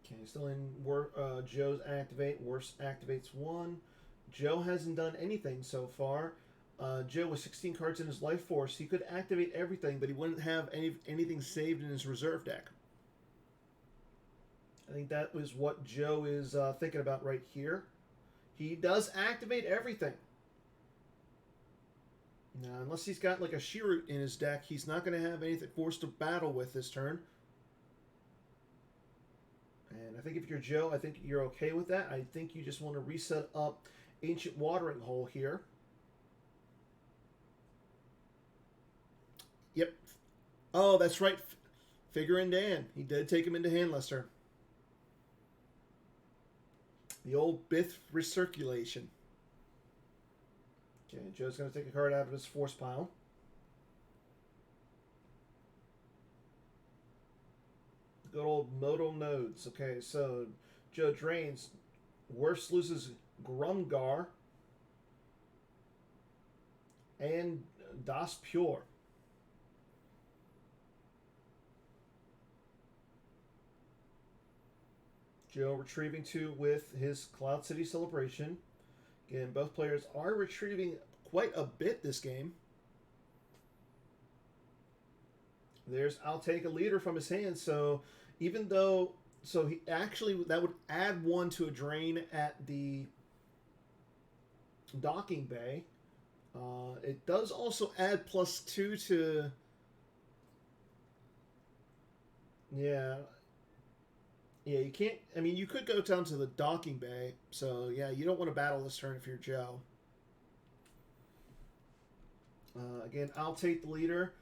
Okay, still in Joe's activate. Wirfs activates 1. Joe hasn't done anything so far. Joe with 16 cards in his life force, he could activate everything, but he wouldn't have anything saved in his reserve deck. I think that was what Joe is thinking about right here. He does activate everything. Now, unless he's got like a Sheroot in his deck, he's not going to have anything forced to battle with this turn. And I think if you're Joe, I think you're okay with that. I think you just want to reset up Ancient Watering Hole here. Yep. Oh, that's right. Figure in Dan. He did take him into hand last turn. The old Bith recirculation. Okay, Joe's going to take a card out of his force pile. Good old modal nodes. Okay, so Joe drains. Wirfs loses Grumgar and Das Pure. Joe retrieving 2 with his Cloud City Celebration. Again, both players are retrieving quite a bit this game. I'll take a leader from his hand, so even though, he actually, that would add 1 to a drain at the docking bay. It does also add +2 to, yeah, you can't, I mean, you could go down to the docking bay, so yeah, you don't want to battle this turn if you're Joe. Again, I'll take the leader.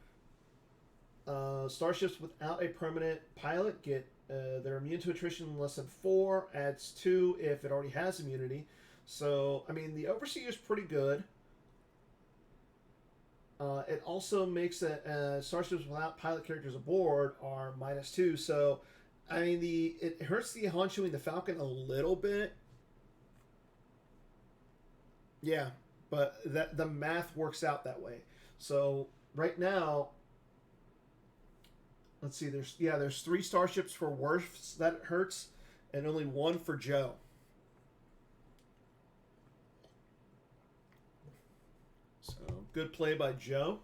Starships without a permanent pilot get they're immune to attrition in less than 4. Adds 2 if it already has immunity. So I mean the Overseer is pretty good. It also makes that starships without pilot characters aboard are -2. So I mean it hurts the Honshu and the Falcon a little bit. Yeah, but the math works out that way. So right now. Let's see. There's 3 starships for Wirfs that hurts, and only 1 for Joe. So good play by Joe.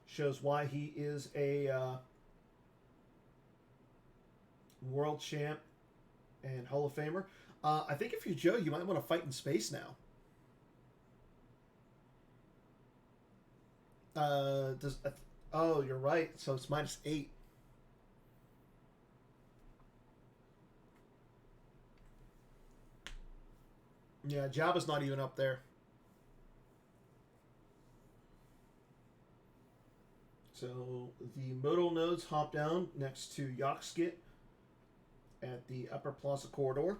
Shows why he is a world champ and Hall of Famer. I think if you're Joe, you might want to fight in space now. Oh, you're right. So it's -8. Yeah, Jabba's not even up there. So the modal nodes hop down next to Yoxkit at the Upper Plaza Corridor.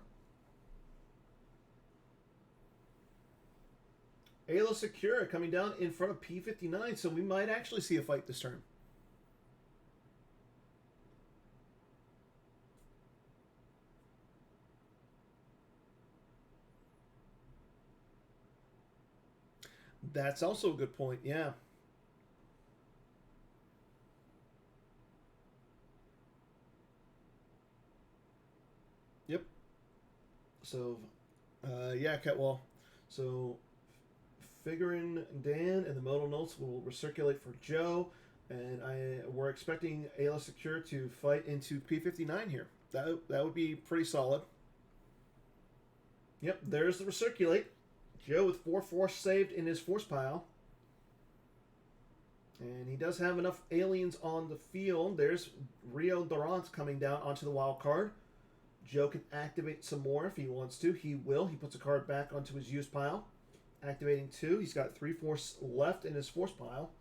Ayla Secura coming down in front of P59, so we might actually see a fight this turn. That's also a good point, yeah. Yep. So, yeah, Ketwall. So, figuring Dan and the modal notes will recirculate for Joe, and we're expecting Ayla Secure to fight into P59 here. That would be pretty solid. Yep, there's the recirculate. Joe with 4 force saved in his force pile. And he does have enough aliens on the field. There's Rio Durant coming down onto the wild card. Joe can activate some more if he wants to. He will. He puts a card back onto his use pile. Activating 2. He's got 3 force left in his force pile.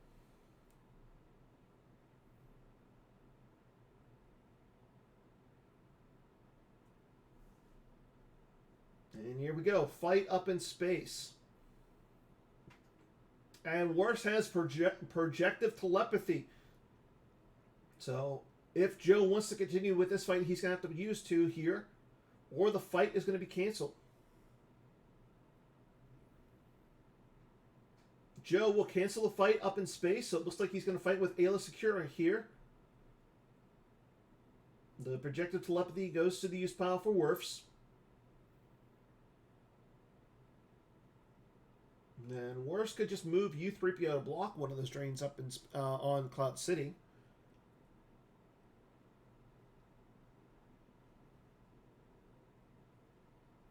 And here we go. Fight up in space. And Wirfs has projective telepathy. So if Joe wants to continue with this fight, he's going to have to use 2 here, or the fight is going to be canceled. Joe will cancel the fight up in space, so it looks like he's going to fight with Ayla Secura here. The projective telepathy goes to the use pile for Wirfs. And Wirfs could just move U3PO to block one of those drains up in, on Cloud City.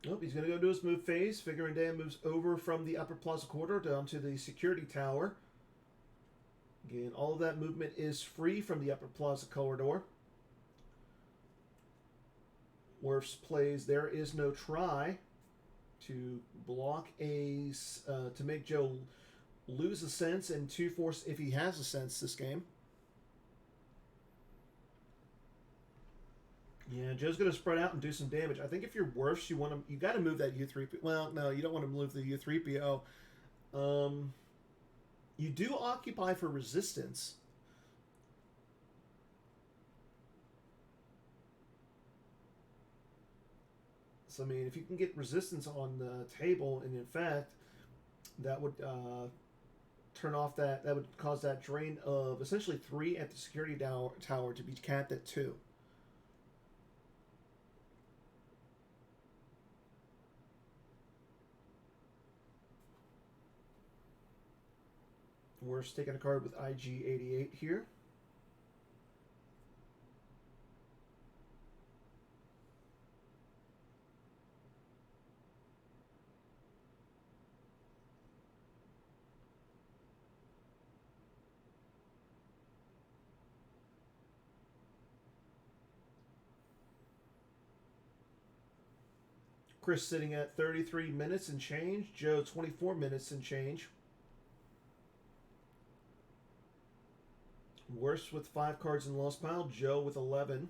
Nope, he's going to go to his move phase. Figure and Dan moves over from the upper plaza corridor down to the security tower. Again, all of that movement is free from the upper plaza corridor. Wirfs plays There Is No Try to block a to make Joe lose a sense and 2 force if he has a sense this game. Yeah, Joe's going to spread out and do some damage. I think if you're Wirfs, you got to move that U3PO. Well, no, you don't want to move the U3PO. You do occupy for resistance. So, I mean, if you can get resistance on the table, and in fact, that would turn off that would cause that drain of essentially 3 at the security tower to be capped at 2. We're taking a card with IG-88 here. Chris sitting at 33 minutes and change. Joe 24 minutes and change. Wirfs with 5 cards in the lost pile. Joe with 11.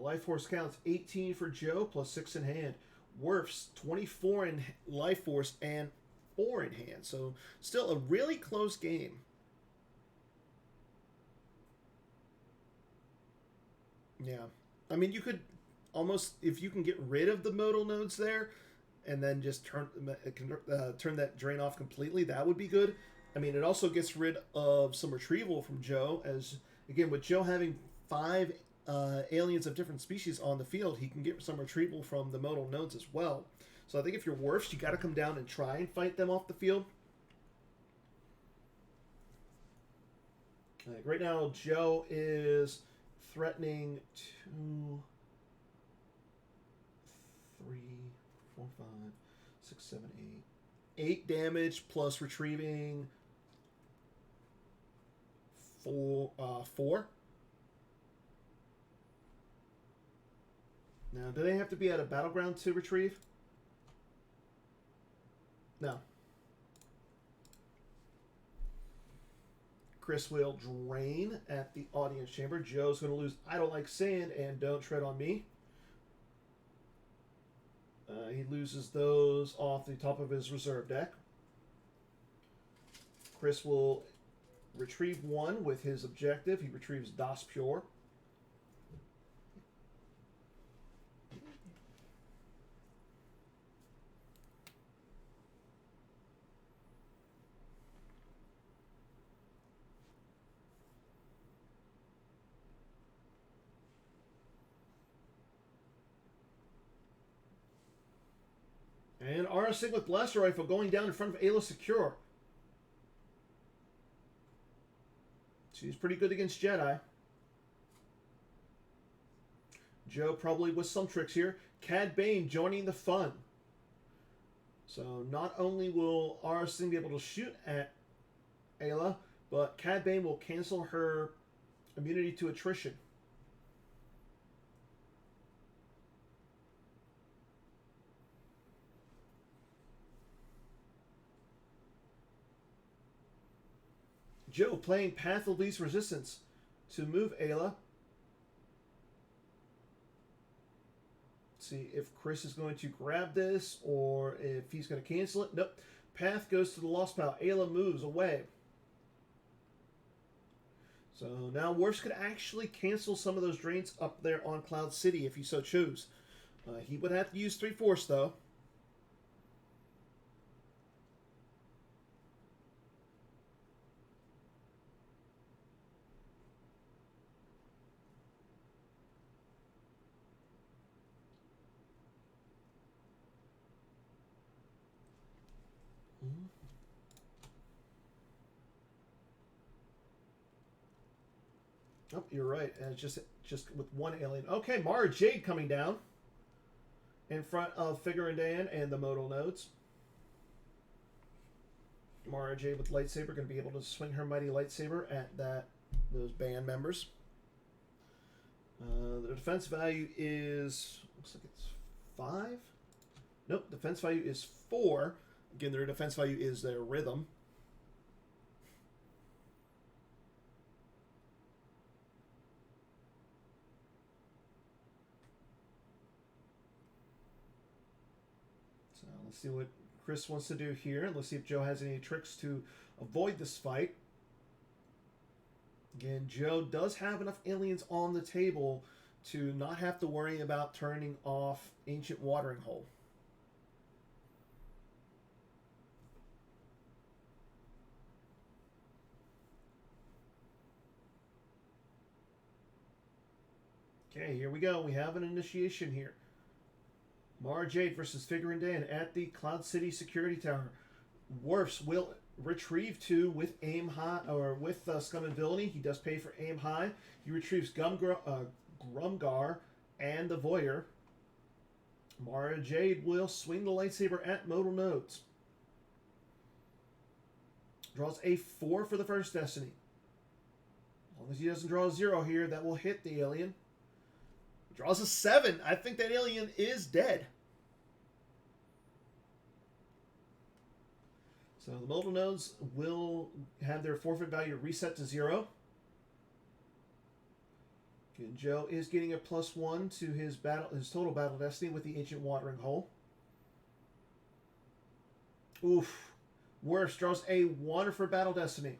Life Force counts 18 for Joe plus 6 in hand. Wirfs 24 in Life Force and 4 in hand. So still a really close game. Yeah. I mean, you could almost, if you can get rid of the modal nodes there and then just turn that drain off completely, that would be good. I mean, it also gets rid of some retrieval from Joe, as, again, with Joe having 5 aliens of different species on the field, he can get some retrieval from the modal nodes as well. So I think if you're Wirfs, you got to come down and try and fight them off the field. Right now, Joe is threatening 2, 3, 4, 5, 6, 7, 8. 8 damage plus retrieving 4. Now, do they have to be at a battleground to retrieve? No. Chris will drain at the audience chamber. Joe's going to lose I Don't Like Sand and Don't Tread on Me. He loses those off the top of his reserve deck. Chris will retrieve 1 with his objective. He retrieves Das Pure. And RSing with Blaster Rifle going down in front of Ayla Secure. She's pretty good against Jedi. Joe probably with some tricks here. Cad Bane joining the fun. So not only will RSing be able to shoot at Ayla, but Cad Bane will cancel her immunity to attrition. Joe playing Path of Least Resistance to move Ayla. See if Chris is going to grab this or if he's going to cancel it. Nope. Path goes to the lost pile. Ayla moves away. So now Wirfs could actually cancel some of those drains up there on Cloud City if he so chose. He would have to use 3 force though. Oh, you're right. Just with one alien. Okay, Mara Jade coming down in front of Figure and Dan and the modal nodes. Mara Jade with lightsaber going to be able to swing her mighty lightsaber at those band members. The defense value is, looks like it's 5. Nope, defense value is 4. Again, their defense value is their rhythm. So let's see what Chris wants to do here. Let's see if Joe has any tricks to avoid this fight. Again, Joe does have enough aliens on the table to not have to worry about turning off Ancient Watering Hole. Okay, here we go. We have an initiation here. Mara Jade versus Figure and Dan at the Cloud City Security Tower. Wirfs will retrieve 2 with aim high, or with Scum and Villainy. He does pay for aim high. He retrieves Grumgar and the Voyeur. Mara Jade will swing the lightsaber at modal nodes. Draws a 4 for the first Destiny. As long as he doesn't draw a 0 here, that will hit the alien. Draws a 7. I think that alien is dead. So the modal nodes will have their forfeit value reset to 0. Okay, Joe is getting a +1 to his total battle destiny with the Ancient Watering Hole. Oof. Wirfs draws a 1 for battle destiny.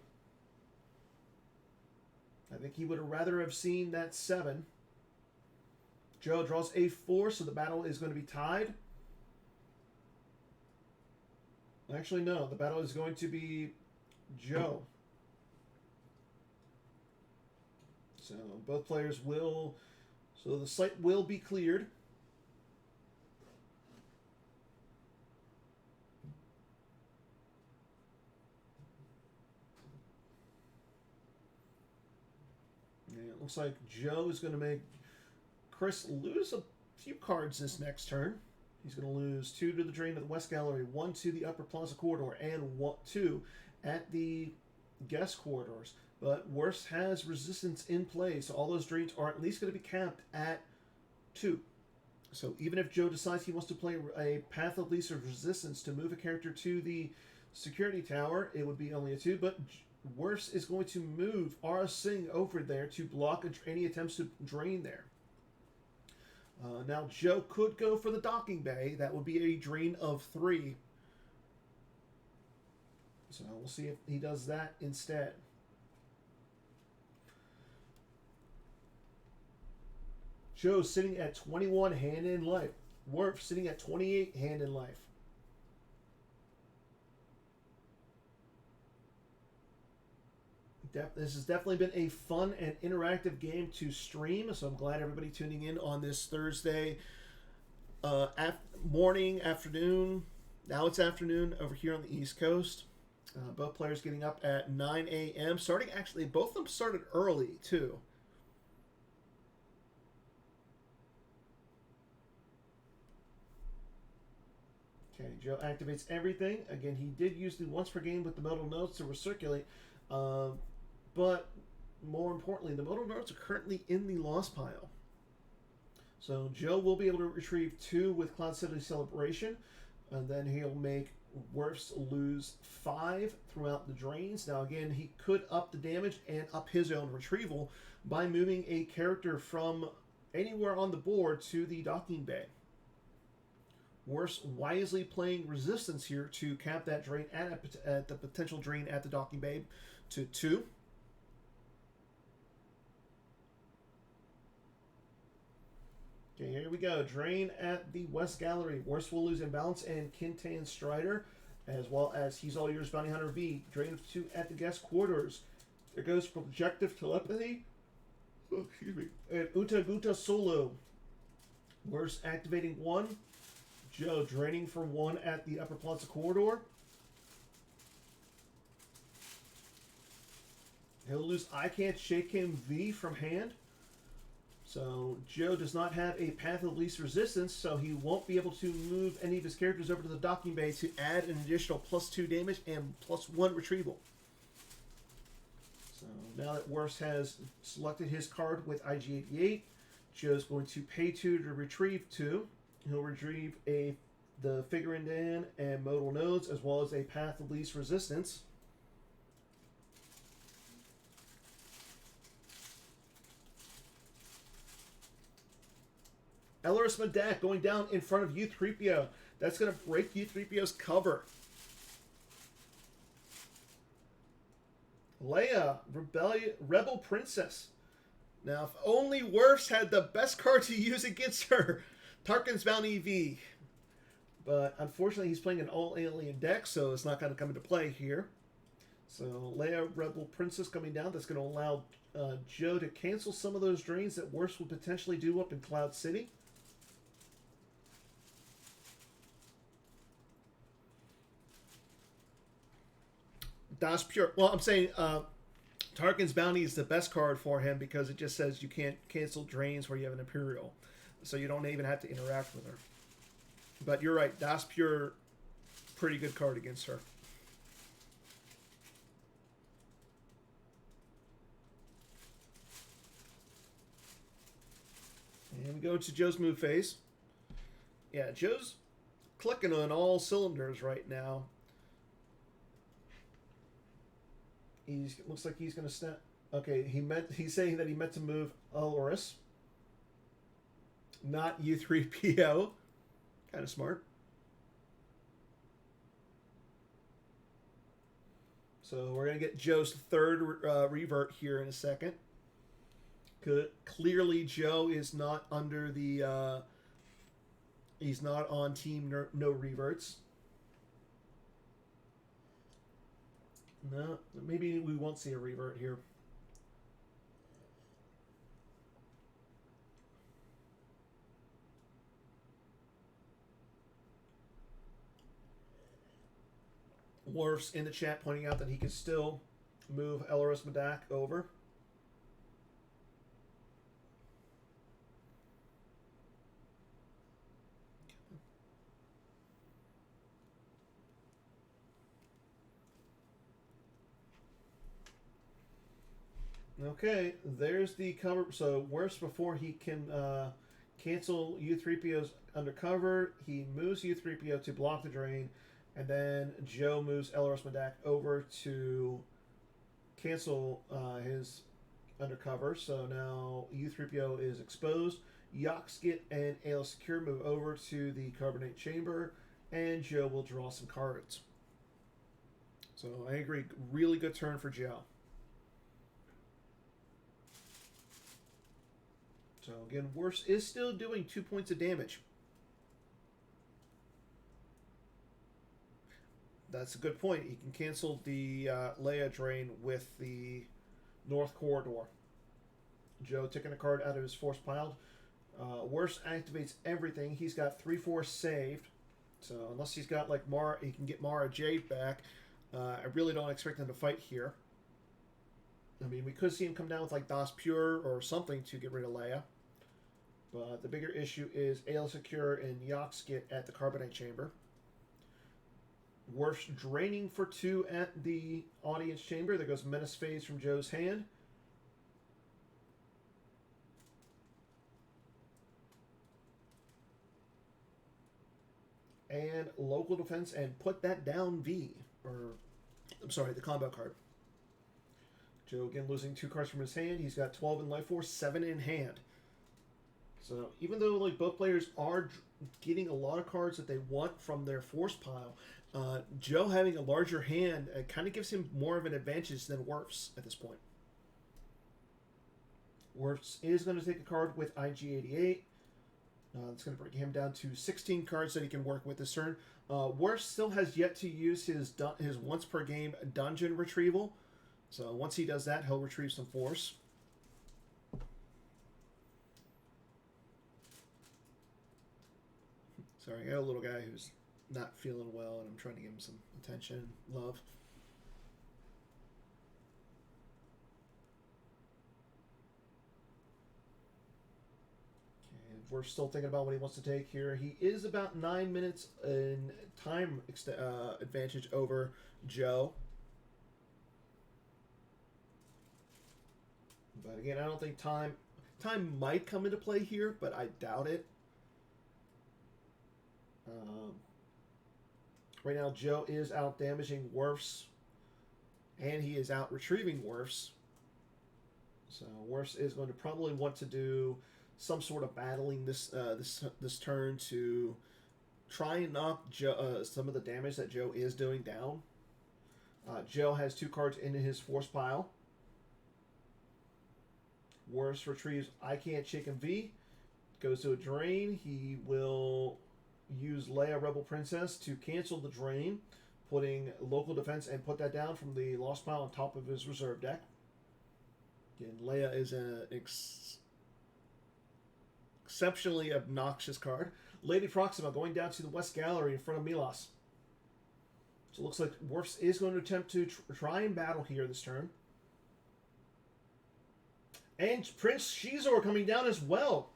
I think he would have rather have seen that 7. Joe draws a 4, so the battle is going to be tied. Actually, no. The battle is going to be Joe. So both players will... So the site will be cleared. And it looks like Joe is going to make Chris lose a few cards this next turn. He's going to lose 2 to the drain of the West Gallery, 1 to the Upper Plaza Corridor, and 2 at the guest corridors. But Wirfs has resistance in play, so all those drains are at least going to be capped at 2. So even if Joe decides he wants to play a Path of Least Resistance to move a character to the security tower, it would be only a 2. But Wirfs is going to move Aura Singh over there to block any attempts to drain there. Now Joe could go for the docking bay. That would be a drain of 3. So we'll see if he does that instead. Joe's sitting at 21 hand in life. Wirfs sitting at 28 hand in life. This has definitely been a fun and interactive game to stream, so I'm glad everybody tuning in on this Thursday morning, afternoon. Now it's afternoon over here on the East Coast. Both players getting up at 9 a.m. Starting, actually, both of them started early, too. Okay, Joe activates everything. Again, he did use the once per game with the modal nodes to recirculate. But more importantly, the modal nodes are currently in the lost pile. So Joe will be able to retrieve 2 with Cloud City Celebration, and then he'll make Wirfs lose 5 throughout the drains. Now again, he could up the damage and up his own retrieval by moving a character from anywhere on the board to the docking bay. Wirfs wisely playing resistance here to cap that drain at the potential drain at the docking bay to 2. Okay, here we go. Drain at the West Gallery. Wirfs will lose Imbalance and Kintan Strider, as well as He's All Yours Bounty Hunter V. Drain of 2 at the guest quarters. There goes Projective Telepathy. Oh, excuse me. And Uta Guta Solo. Wirfs activating 1. Joe draining for 1 at the Upper Plaza corridor. He'll lose I Can't Shake Him V from hand. So Joe does not have a path of least resistance, so he won't be able to move any of his characters over to the docking bay to add an additional +2 damage and +1 retrieval. So now that Wirfs has selected his card with IG-88, Joe's going to pay 2 to retrieve 2. He'll retrieve the Figure-in Dan and Modal Nodes, as well as a path of least resistance. arebelspy going down in front of U3PO. That's going to break U3PO's cover. Leia, Rebel Princess. Now, if only Wirfs had the best card to use against her. Tarkin's Bounty V. But unfortunately, he's playing an all-alien deck, so it's not going to come into play here. So Leia, Rebel Princess coming down. That's going to allow Joe to cancel some of those drains that Wirfs would potentially do up in Cloud City. Das Pure. Well, I'm saying Tarkin's Bounty is the best card for him because it just says you can't cancel drains where you have an Imperial. So you don't even have to interact with her. But you're right. Das Pure, pretty good card against her. And we go to Joe's move phase. Yeah, Joe's clicking on all cylinders right now. Looks like he's going to snap. Okay, he's saying that he meant to move Aloris, not U3PO. Kind of smart. So we're going to get Joe's third revert here in a second. Clearly, Joe is not under the. He's not on team no reverts. No, maybe we won't see a revert here. Wirfs in the chat pointing out that he can still move arebelspy over. Okay, there's the cover. So Wirfs, before he can cancel U3PO's undercover, he moves U3PO to block the drain, and then Joe moves arebelspy over to cancel his undercover. So now U3PO is exposed. Yoxkit and AL Secure move over to the carbonate chamber, and Joe will draw some cards. So I agree, really good turn for Joe. So again, Wirfs is still doing 2 points of damage. That's a good point. He can cancel the Leia drain with the North Corridor. Joe taking a card out of his force pile. Wirfs activates everything. He's got 3/4 saved. So unless he's got like Mara, he can get Mara Jade back. I really don't expect him to fight here. I mean, we could see him come down with like Das Pure or something to get rid of Leia. But the bigger issue is AL Secure and Yoxkit at the Carbonite Chamber. Wirfs draining for 2 at the Audience Chamber. There goes Menace Phase from Joe's hand. and local defense and put that down V. Or, I'm sorry, the combo card. Joe again losing 2 cards from his hand. He's got 12 in life force, 7 in hand. So even though like both players are getting a lot of cards that they want from their force pile, Joe having a larger hand kind of gives him more of an advantage than wirfs at this point. wirfs is going to take a card with IG88. It's going to bring him down to 16 cards that he can work with this turn. wirfs still has yet to use his once per game dungeon retrieval. So once he does that, he'll retrieve some force. Sorry, I got a little guy who's not feeling well, and I'm trying to give him some attention, love. Okay, we're still thinking about what he wants to take here. He is about 9 minutes in time advantage over Joe. But again, I don't think time might come into play here, but I doubt it. Right now, Joe is out damaging wirfs, and he is out retrieving wirfs. So wirfs is going to probably want to do some sort of battling this turn to try and knock some of the damage that Joe is doing down. Joe has 2 cards in his force pile. wirfs retrieves I Can't Shake Him V. Goes to a drain. He will use Leia Rebel Princess to cancel the drain, putting local defense and put that down from the lost pile on top of his reserve deck. Again, Leia is an exceptionally obnoxious card. Lady Proxima going down to the West Gallery in front of Milos. So it looks like wirfs is going to attempt to try and battle here this turn. And Prince Shizor coming down as well.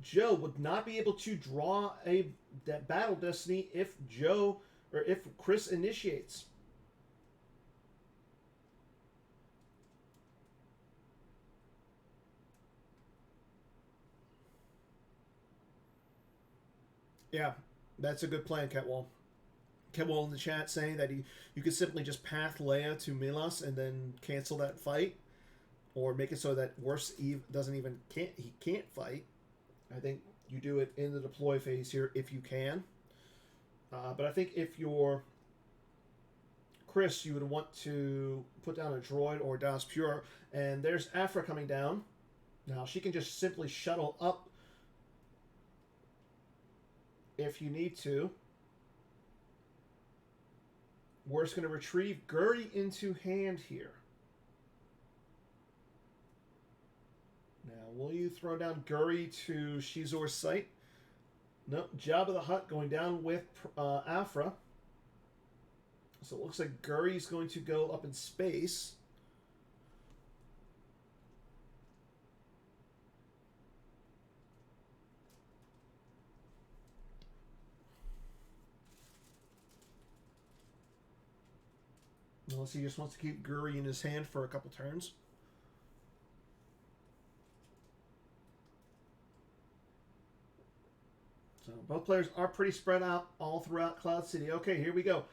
Joe would not be able to draw that battle destiny if Chris initiates. Yeah, that's a good plan, Ketwall. Ketwall in the chat saying that you could simply just path Leia to Milos and then cancel that fight, or make it so that wirfs can't fight. I think you do it in the deploy phase here if you can. But I think if you're Chris, you would want to put down a droid or Das Pure. And there's Afra coming down. Now, she can just simply shuttle up if you need to. We're just going to retrieve Guri into hand here. Now, will you throw down Guri to Shizor's site? No, Jabba the Hutt going down with Afra. So it looks like Guri's going to go up in space. Unless he just wants to keep Guri in his hand for a couple turns. So both players are pretty spread out all throughout Cloud City. Okay, here we go.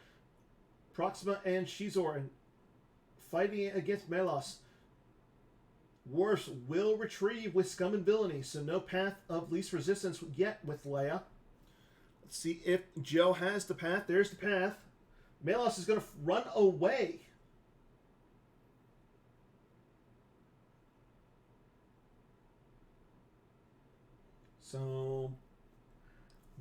Proxima and Shizor fighting against Milos. wirfs will retrieve with Scum and Villainy, so no path of least resistance yet with Leia. Let's see if Joe has the path. There's the path. Milos is going to run away. So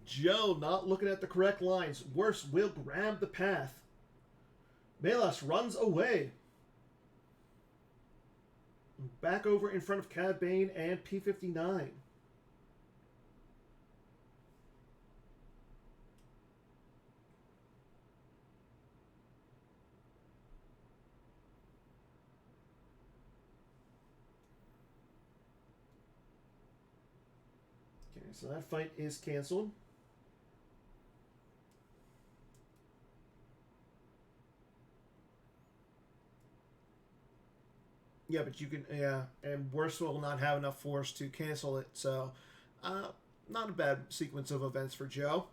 Joe not looking at the correct lines. wirfs will grab the path. Milos runs away. Back over in front of Cad Bane and P-59. Okay, so that fight is canceled. Yeah, but you can, and wirfs will not have enough force to cancel it, so not a bad sequence of events for Joe.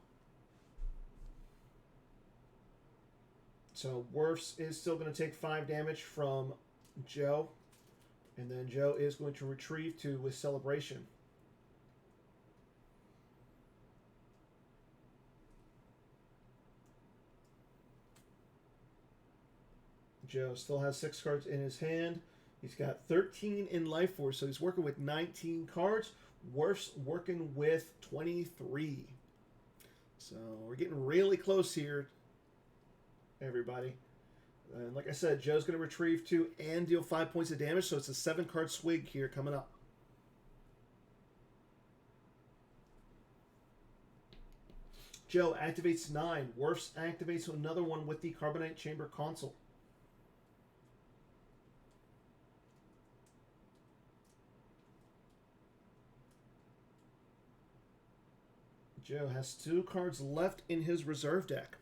So Wirfs is still going to take 5 damage from Joe. And then Joe is going to retrieve 2 with Celebration. Joe still has 6 cards in his hand. He's got 13 in Life Force, so he's working with 19 cards. Wirfs working with 23. So we're getting really close here, everybody. And like I said, Joe's going to retrieve 2 and deal 5 points of damage, so it's a 7-card swig here coming up. Joe activates 9. Wirfs activates another one with the Carbonite Chamber console. Joe has 2 cards left in his reserve deck.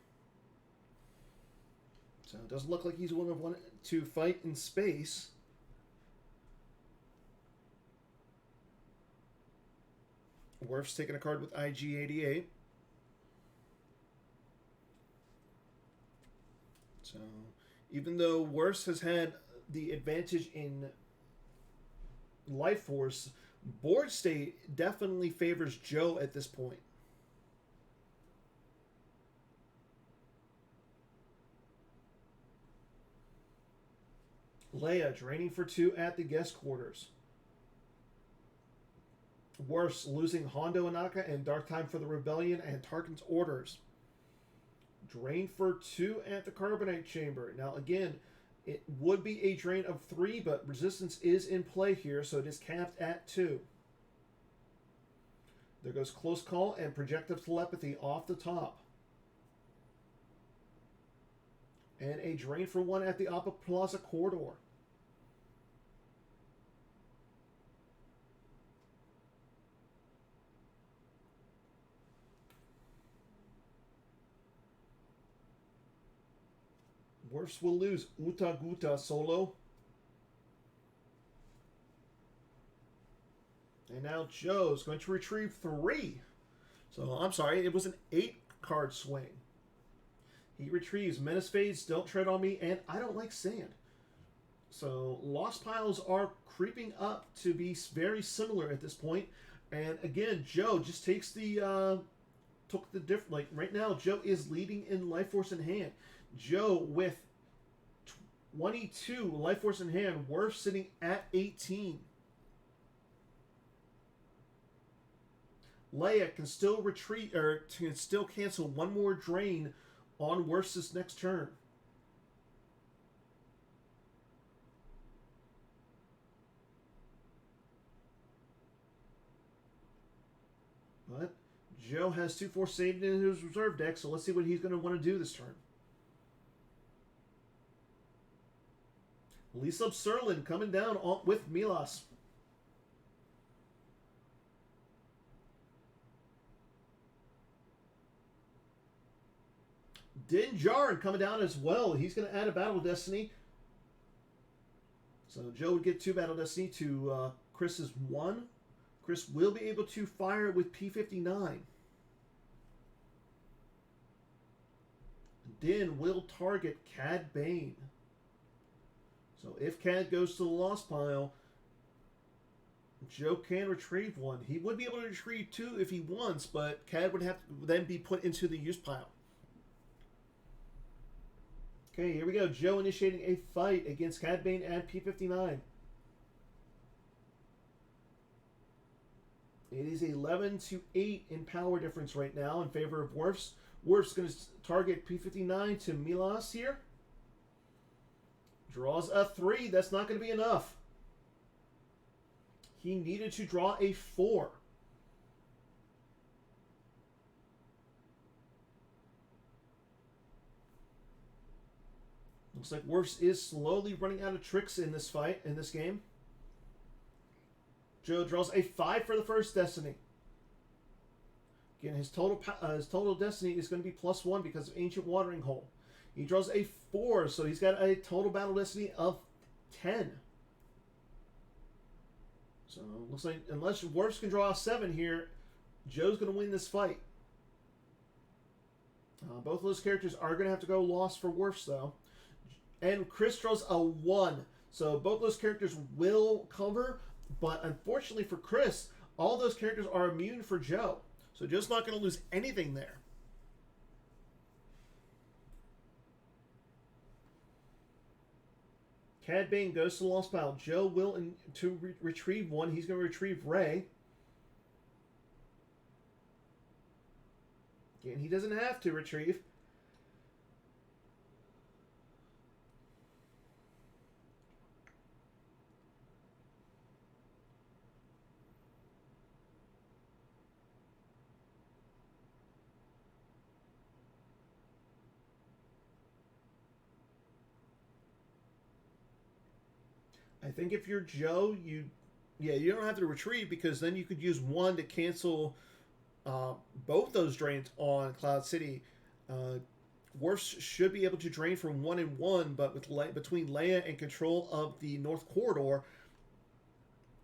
So it doesn't look like he's going to want to fight in space. Wirfs taking a card with IG-88. So even though Wirfs has had the advantage in Life Force, board state definitely favors Joe at this point. Leia draining for 2 at the guest quarters. Wirfs losing Hondo Inaka and Dark Time for the Rebellion and Tarkin's orders. Drain for 2 at the Carbonite Chamber. Now again, it would be a drain of 3, but resistance is in play here, so it is capped at 2. There goes Close Call and Projective Telepathy off the top. And a drain for 1 at the Oppa Plaza Corridor. Wirfs will lose Uta Guta solo. And now Joe's going to retrieve 3. So, I'm sorry, it was an 8-card swing. He retrieves Menace Fades, Don't Tread on Me, and I Don't Like Sand. So, lost piles are creeping up to be very similar at this point. And again, Joe just takes the, took the different, like right now, Joe is leading in Life Force in hand. Joe with 22 Life Force in hand, Wirfs sitting at 18. Leia can still retreat, or can still cancel 1 more drain on Wirfs' next turn. But Joe has 2/4 saved in his reserve deck, so let's see what he's going to want to do this turn. Lisa Serlin coming down with Milas. Din Djarin coming down as well. He's going to add a Battle Destiny. So Joe would get 2 Battle Destiny to Chris's 1. Chris will be able to fire with P-59. Din will target Cad Bane. So if Cad goes to the lost pile, Joe can retrieve 1. He would be able to retrieve 2 if he wants, but Cad would have to then be put into the use pile. Okay, here we go. Joe initiating a fight against Cad Bane at P-59. It is 11-8 in power difference right now in favor of Wirfs. Wirfs going to target P-59 to Milas here. Draws a 3. That's not going to be enough. He needed to draw a 4. Looks like Wirfs is slowly running out of tricks in this fight, in this game. Joe draws a 5 for the first Destiny. Again, his total Destiny is going to be +1 because of Ancient Watering Hole. He draws a 4, so he's got a total Battle Destiny of 10. So, looks like unless Wirfs can draw a 7 here, Joe's going to win this fight. Both of those characters are going to have to go lost for wirfs, though. And Chris draws a 1. So both those characters will cover, but unfortunately for Chris, all those characters are immune for Joe. So Joe's not going to lose anything there. Cad Bane goes to the lost pile. Joe will retrieve 1. He's going to retrieve Ray. Again, he doesn't have to retrieve. I think if you're Joe, you don't have to retrieve, because then you could use 1 to cancel both those drains on Cloud City. Wirfs should be able to drain from 1 and 1, but between Leia and control of the North Corridor,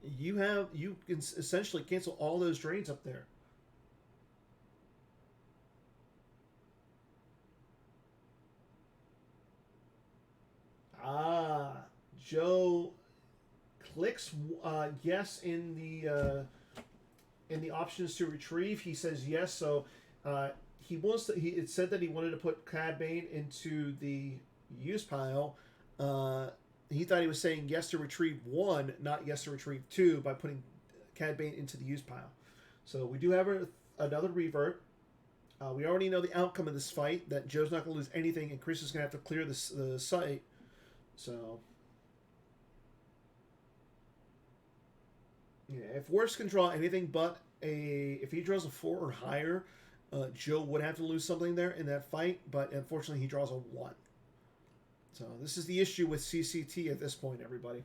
you can essentially cancel all those drains up there. Joe clicks yes in the options to retrieve. He says yes, so he wants to. It said that he wanted to put Cad Bane into the use pile. He thought he was saying yes to retrieve 1, not yes to retrieve 2, by putting Cad Bane into the use pile. So we do have another revert. We already know the outcome of this fight, that Joe's not going to lose anything, and Chris is going to have to clear the site. So, yeah, if wirfs can draw anything but if he draws a 4 or higher, Joe would have to lose something there in that fight, but unfortunately he draws a 1. So this is the issue with CCT at this point, everybody.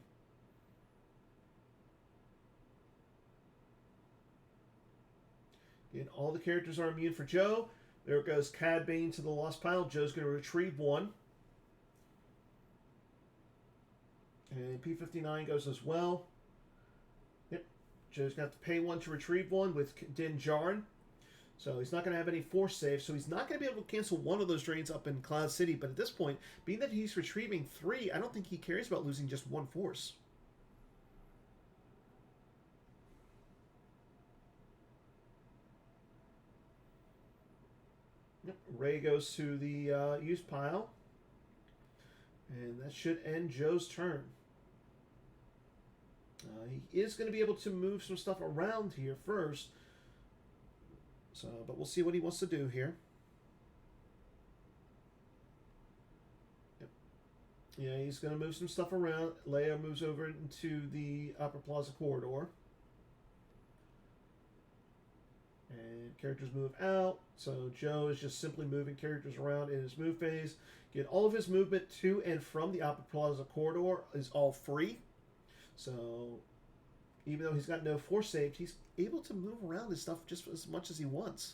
Again, all the characters are immune for Joe. There goes Cad Bane to the lost pile. Joe's going to retrieve 1. And P59 goes as well. Yep. Joe's going to have to pay 1 to retrieve 1 with Din Djarin. So he's not going to have any force saves. So he's not going to be able to cancel one of those drains up in Cloud City. But at this point, being that he's retrieving 3, I don't think he cares about losing just 1 force. Yep. Ray goes to the use pile. And that should end Joe's turn. He is going to be able to move some stuff around here first. So, but we'll see what he wants to do here. Yep. Yeah, he's going to move some stuff around. Leia moves over into the Upper Plaza corridor. And characters move out. So Joe is just simply moving characters around in his move phase. Get all of his movement to and from the Upper Plaza corridor is all free. So even though he's got no force saved, he's able to move around his stuff just as much as he wants.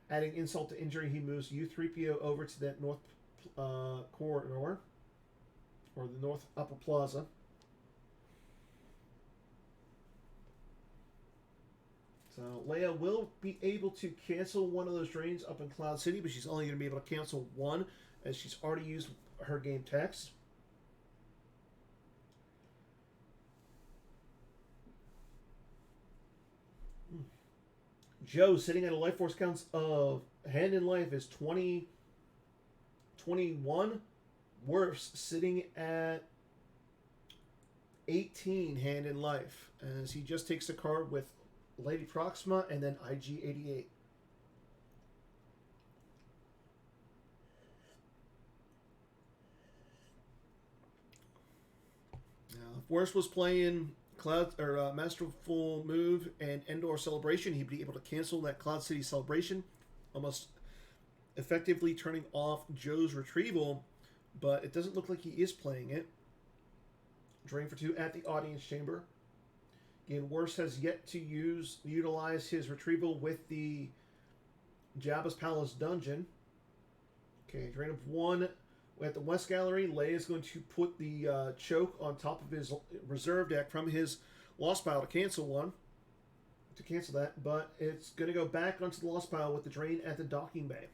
Adding insult to injury, he moves U3PO over to that North corridor, or the North Upper Plaza. So Leia will be able to cancel one of those drains up in Cloud City, but she's only going to be able to cancel 1, as she's already used her game text. Joe sitting at a life force counts of hand in life is 21. Wirfs sitting at 18 hand in life, as he just takes a card with Lady Proxima and then IG-88. Now, if Wirfs was playing Cloud or Masterful Move and Endor Celebration, he'd be able to cancel that Cloud City Celebration, almost effectively turning off Joe's retrieval, but it doesn't look like he is playing it. Drain for 2 at the audience chamber. Again, Wirfs has yet to utilize his retrieval with the Jabba's Palace dungeon. Okay, drain of 1 at the West Gallery. Leia is going to put the choke on top of his reserve deck from his lost pile to cancel 1. to cancel that, but it's going to go back onto the lost pile with the drain at the docking bay.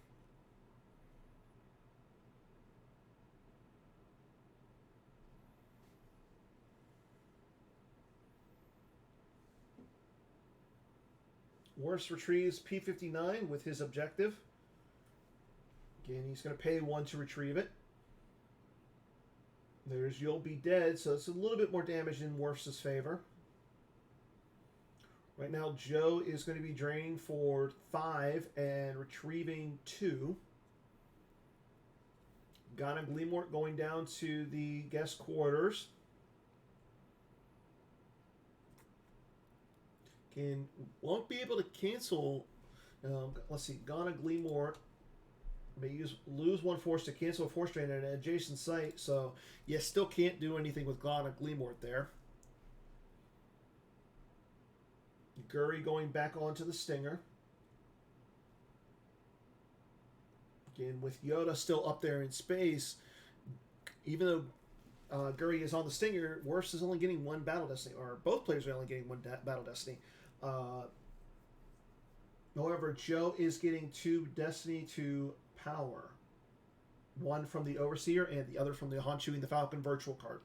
Wirfs retrieves P59 with his objective. Again, he's going to pay 1 to retrieve it. There's You'll Be Dead, so it's a little bit more damage in Wirfs' favor. Right now, Joe is going to be draining for 5 and retrieving 2. Ghana Gleamort going down to the guest quarters. Won't be able to cancel. Let's see. Ghana Gleamort may lose 1 force to cancel a force drain at an adjacent site, so you still can't do anything with Ghana Gleamort there. Guri going back onto the Stinger. Again, with Yoda still up there in space, even though Guri is on the Stinger, Wirfs is only getting 1 battle destiny, or both players are only getting 1 battle destiny. However, Joe is getting 2 destiny to power. 1 from the Overseer and the other from the Han Chewing the Falcon virtual card.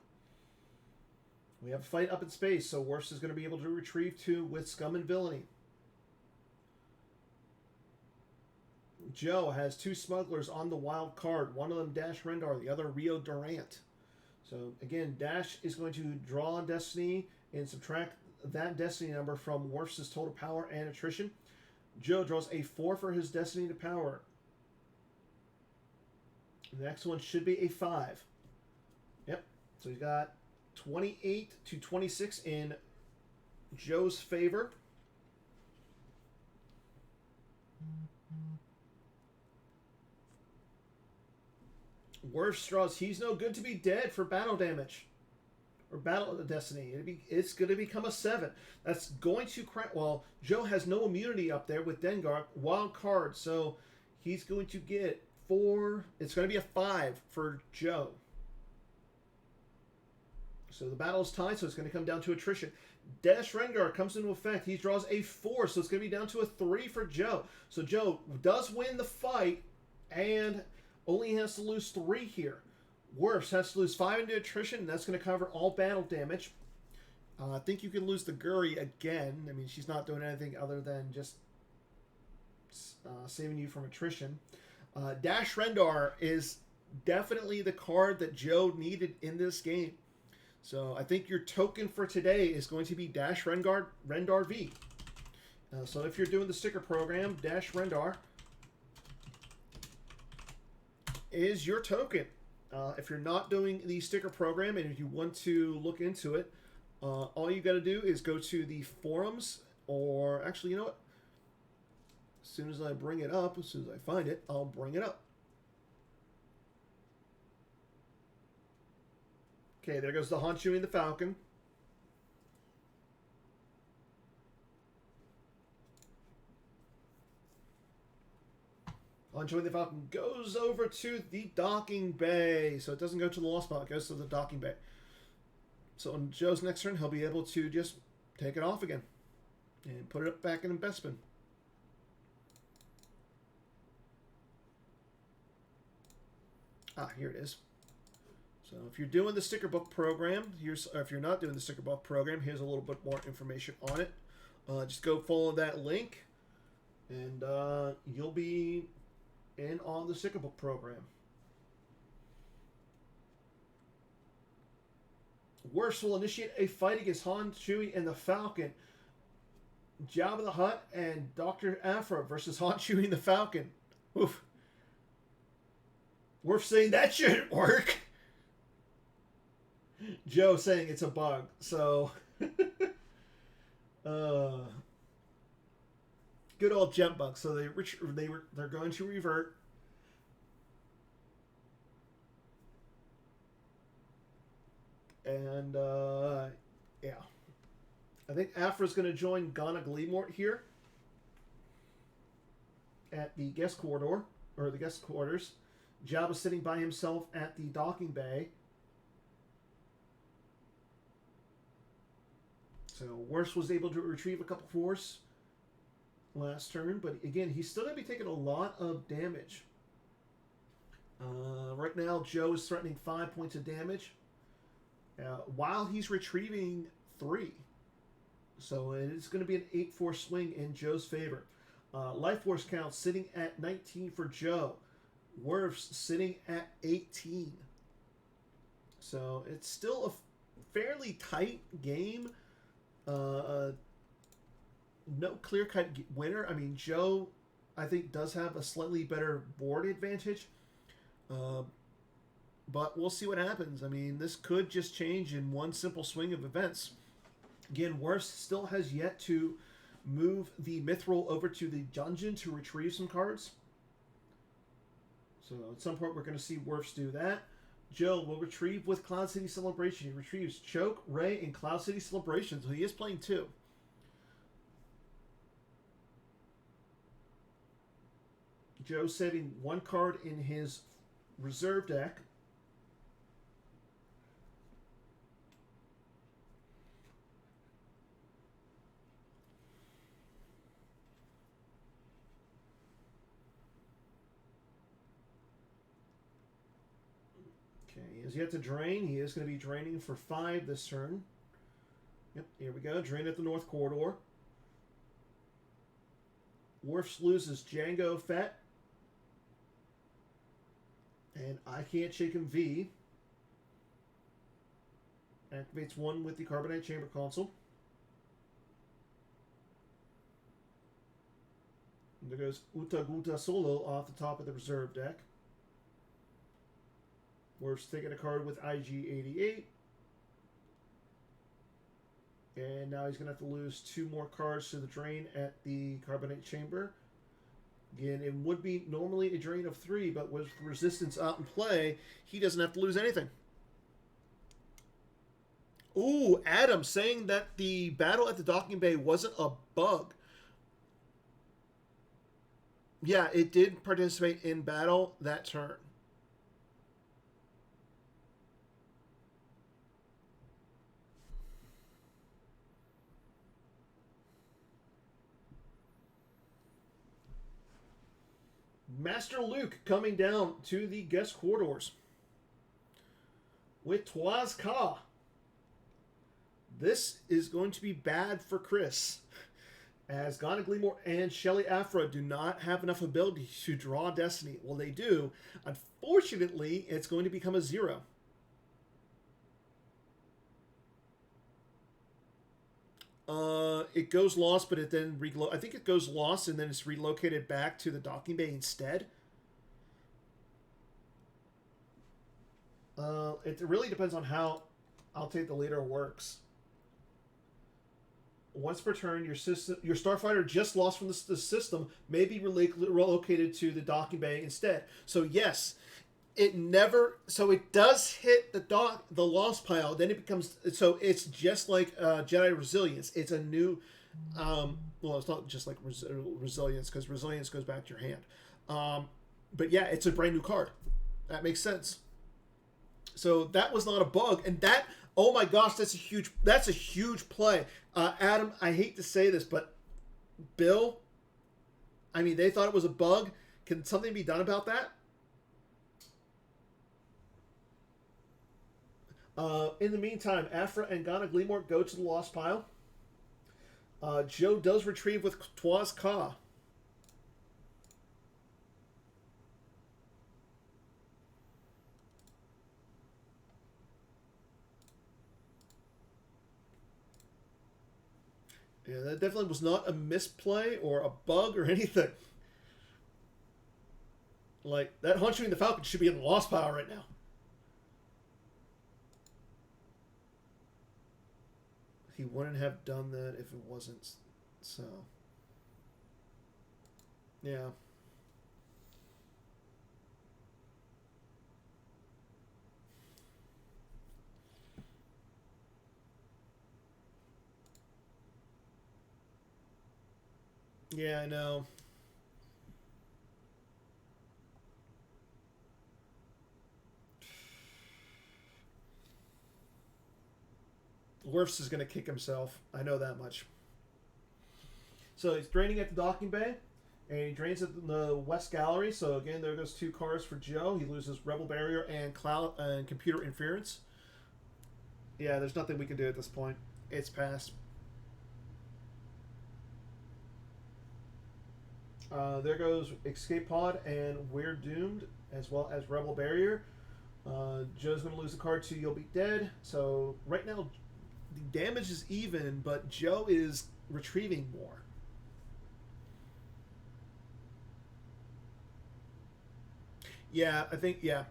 We have a fight up in space, so Wirfs is going to be able to retrieve 2 with Scum and Villainy. Joe has 2 smugglers on the wild card. One of them Dash Rendar, the other Rio Durant. So again, Dash is going to draw destiny and subtract that destiny number from Wirfs' total power and attrition. Joe draws a 4 for his destiny to power. The next one should be a 5. Yep. So he's got 28 to 26 in Joe's favor. Wirfs draws He's No Good to Be Dead for battle damage. Or battle destiny. It's going to become a 7. That's going to crack. Well, Joe has no immunity up there with Dengar. Wild card. So he's going to get 4. It's going to be a 5 for Joe. So the battle is tied, so it's going to come down to attrition. Dash Rengar comes into effect. He draws a 4, so it's going to be down to a 3 for Joe. So Joe does win the fight and only has to lose 3 here. Wirfs has to lose 5 into attrition, and that's going to cover all battle damage. I think you can lose the Guri again. I mean, she's not doing anything other than just saving you from attrition. Dash Rendar is definitely the card that Joe needed in this game. So I think your token for today is going to be Dash Rendar V. So if you're doing the sticker program, Dash Rendar is your token. If you're not doing the sticker program and if you want to look into it, all you got to do is go to the forums, or actually, you know what? As soon as I bring it up, as soon as I find it, I'll bring it up. Okay, there goes the Han Chewing the Falcon. Han Chewing the Falcon goes over to the docking bay. So it doesn't go to the lost spot, it goes to the docking bay. So on Joe's next turn, he'll be able to just take it off again and put it up back in investment. Here it is. So if you're doing the sticker book program, if you're not doing the sticker book program, here's a little bit more information on it. Just go follow that link, and you'll be in on the sticker book program. Wirfs will initiate a fight against Han, Chewie, and the Falcon. Jabba the Hutt and Dr. Aphra versus Han, Chewie, and the Falcon. Oof. Wirfs saying that shouldn't work. Joe saying it's a bug. So, good old jump bug. So they're going to revert. And yeah, I think Afra's going to join Ghana Gleamort here at the guest corridor, or the guest quarters. Jabba's sitting by himself at the docking bay. So Wirfs was able to retrieve a couple force last turn, but again, he's still going to be taking a lot of damage. Right now, Joe is threatening 5 points of damage while he's retrieving 3. So it's going to be an 8-4 swing in Joe's favor. Life force count sitting at 19 for Joe. Wirfs sitting at 18. So it's still a fairly tight game. No clear-cut winner. I mean, Joe, I think, does have a slightly better board advantage. But we'll see what happens. I mean, this could just change in one simple swing of events. Again, Wirfs still has yet to move the Mithril over to the dungeon to retrieve some cards. So at some point we're going to see Wirfs do that. Joe will retrieve with Cloud City Celebration. He retrieves Choke, Ray, and Cloud City Celebration. So he is playing 2. Joe saving 1 card in his reserve deck. Okay, he has yet to drain. He is going to be draining for 5 this turn. Yep, here we go. Drain at the North Corridor. Wirfs loses Django Fett. And I Can't Shake Him V. Activates 1 with the Carbonite Chamber console. And there goes Uta Guta Solo off the top of the reserve deck. Wirfs taking a card with IG88. And now he's going to have to lose 2 more cards to the drain at the Carbonite Chamber. Again, it would be normally a drain of 3, but with resistance out in play, he doesn't have to lose anything. Ooh, Adam saying that the battle at the docking bay wasn't a bug. Yeah, it did participate in battle that turn. Master Luke coming down to the guest corridors with Twas Ka. This is going to be bad for Chris, as Ghana Gleamore and Shelly Afra do not have enough ability to draw Destiny. Well, they do. Unfortunately, it's going to become a 0. It goes lost, but it then I think it goes lost and then it's relocated back to the docking bay instead. It really depends on how I'll Take the Leader works. Once per turn, your starfighter just lost from the system may be relocated to the docking bay instead. So yes, it never. So it does hit the lost pile. Then it becomes. So it's just like Jedi Resilience. It's a new. Well, it's not just like Resilience, because Resilience goes back to your hand. But yeah, it's a brand new card. That makes sense. So that was not a bug, and that. Oh my gosh, that's a huge play. Adam, I hate to say this, but Bill, I mean, they thought it was a bug. Can something be done about that? In the meantime, Afra and Ghana Gleamore go to the lost pile. Joe does retrieve with Twas Ka. Yeah, that definitely was not a misplay or a bug or anything. Like, that Hunching the Falcon should be in the lost pile right now. He wouldn't have done that if it wasn't so. Yeah. Yeah, I know. Wirfs is going to kick himself. I know that much. So he's draining at the docking bay, and he drains at the west gallery. So again, there goes 2 cards for Joe. He loses Rebel Barrier and Cloud and Computer Interference. Yeah, there's nothing we can do at this point. It's passed. There goes Escape Pod and We're Doomed, as well as Rebel Barrier. Joe's going to lose the card to You'll Be Dead. So right now, the damage is even, but Joe is retrieving more. Yeah, I think, yeah.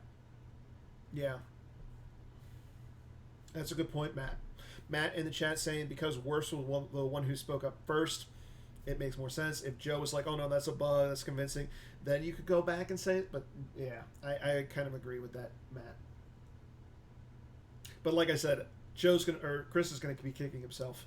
Yeah. That's a good point, Matt. Matt in the chat saying because Worse was the one who spoke up first, it makes more sense. If Joe was like, oh no, that's a bug, that's convincing, then you could go back and say it. But yeah, I kind of agree with that, Matt. But like I said, Chris is gonna be kicking himself.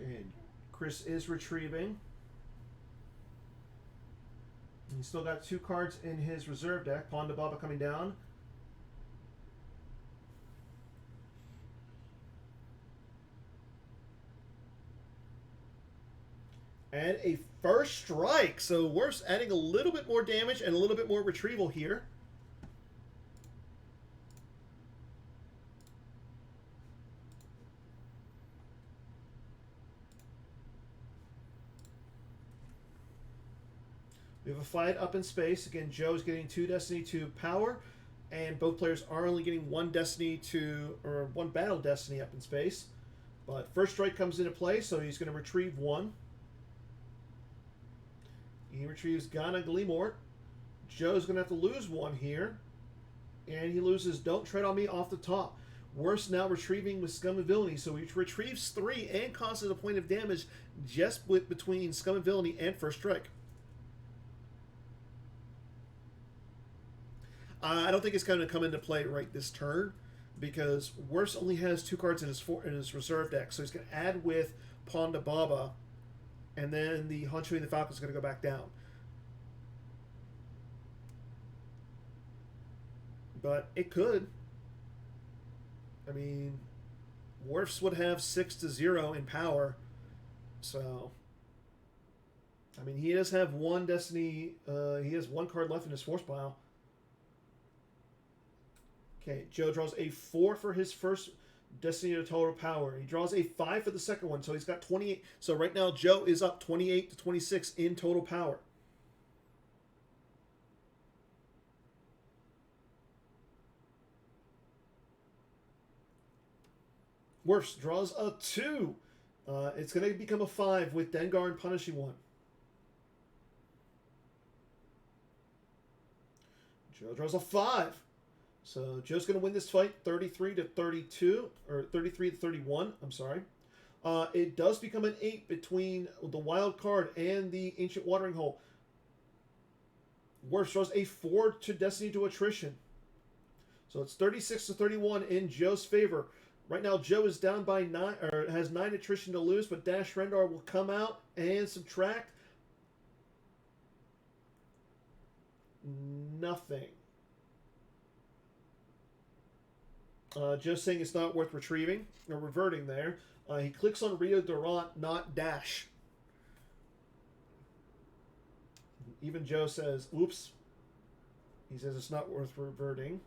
Okay, Chris is retrieving. He's still got 2 cards in his reserve deck. Ponda Baba coming down. And a first strike. So Worse adding a little bit more damage and a little bit more retrieval here. We have a fight up in space. Again, Joe's getting 2 Destiny to power, and both players are only getting 1 Destiny to, or 1 Battle Destiny up in space. But first strike comes into play, so he's going to retrieve 1. He retrieves Ghana Gleamort. Joe's going to have to lose 1 here, and he loses Don't Tread on Me off the top. Worse now retrieving with Scum and Villainy, so he retrieves 3 and causes a point of damage just between Scum and Villainy and first strike. I don't think it's going to come into play right this turn because Worse only has 2 cards in his reserve deck, so he's going to add with Ponda Baba, and then the Honcho and the Falcon is going to go back down. But it could. I mean, Worfs would have 6-0 in power, so I mean he does have 1 Destiny. He has 1 card left in his force pile. Okay, Joe draws a 4 for his first Destiny to total power. He draws a 5 for the second one, so he's got 28. So right now, Joe is up 28 to 26 in total power. Worse draws a 2. It's going to become a 5 with Dengar and Punishing One. Joe draws a 5. So Joe's going to win this fight 33 to 32, or 33 to 31. I'm sorry. It does become an 8 between the wild card and the Ancient Watering Hole. Worse draws a 4 to Destiny to Attrition. So it's 36 to 31 in Joe's favor. Right now, Joe is down by 9, or has 9 attrition to lose, but Dash Rendar will come out and subtract nothing. Just saying it's not worth retrieving or reverting there. He clicks on Rio Durant, not Dash. Even Joe says, oops. He says it's not worth reverting.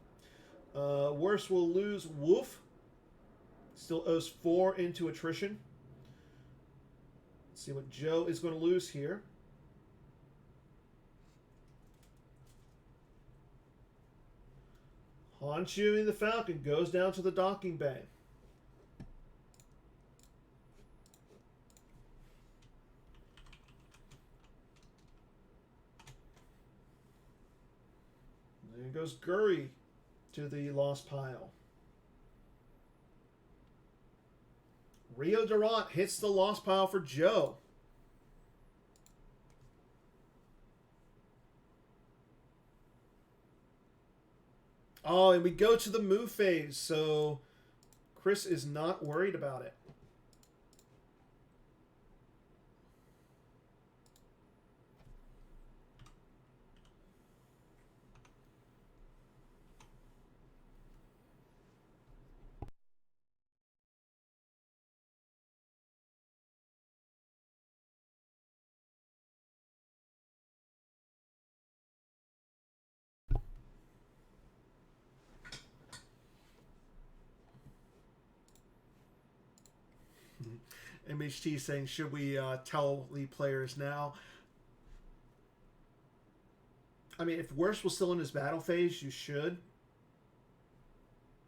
Worse will lose Wolf. Still owes 4 into attrition. Let's see what Joe is going to lose here. Honshu in the Falcon goes down to the docking bay. There goes Guri to the lost pile. Rio Durant hits the lost pile for Joe. Oh, and we go to the move phase, so Chris is not worried about it. MHT saying, should we tell the players now? I mean, if Wirfs was still in his battle phase, you should.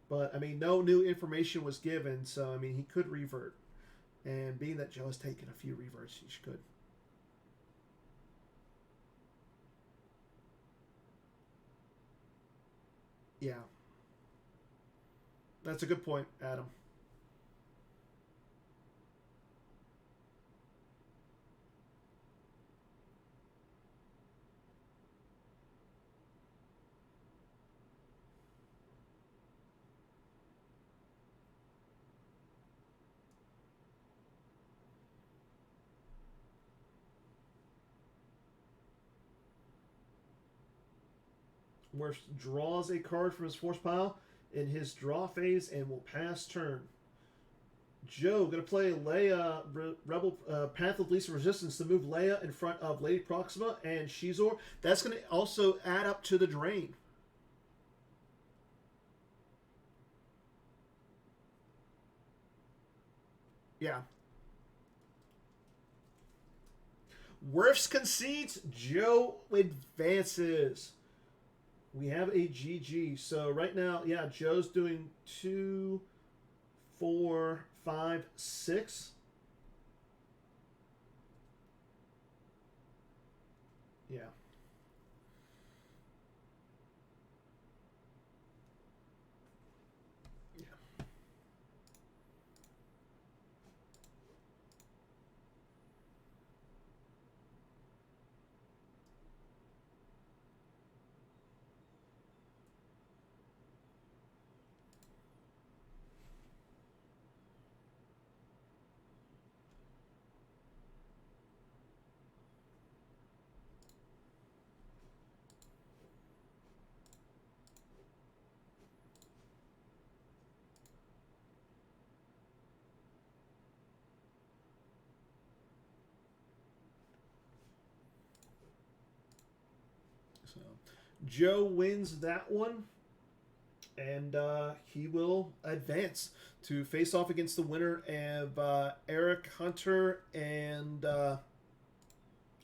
But, I mean, no new information was given, so, I mean, he could revert. And being that Joe has taken a few reverts, he could. Yeah. That's a good point, Adam. Wirfs draws a card from his force pile in his draw phase and will pass turn. Joe going to play Leia, Rebel Path of Least Resistance to move Leia in front of Lady Proxima and Shizor. That's going to also add up to the drain. Yeah. Wirfs concedes. Joe advances. We have a GG. So right now, yeah, Joe's doing 2, 4, 5, 6. Yeah. Yeah. So Joe wins that one, and he will advance to face off against the winner of Eric Hunter and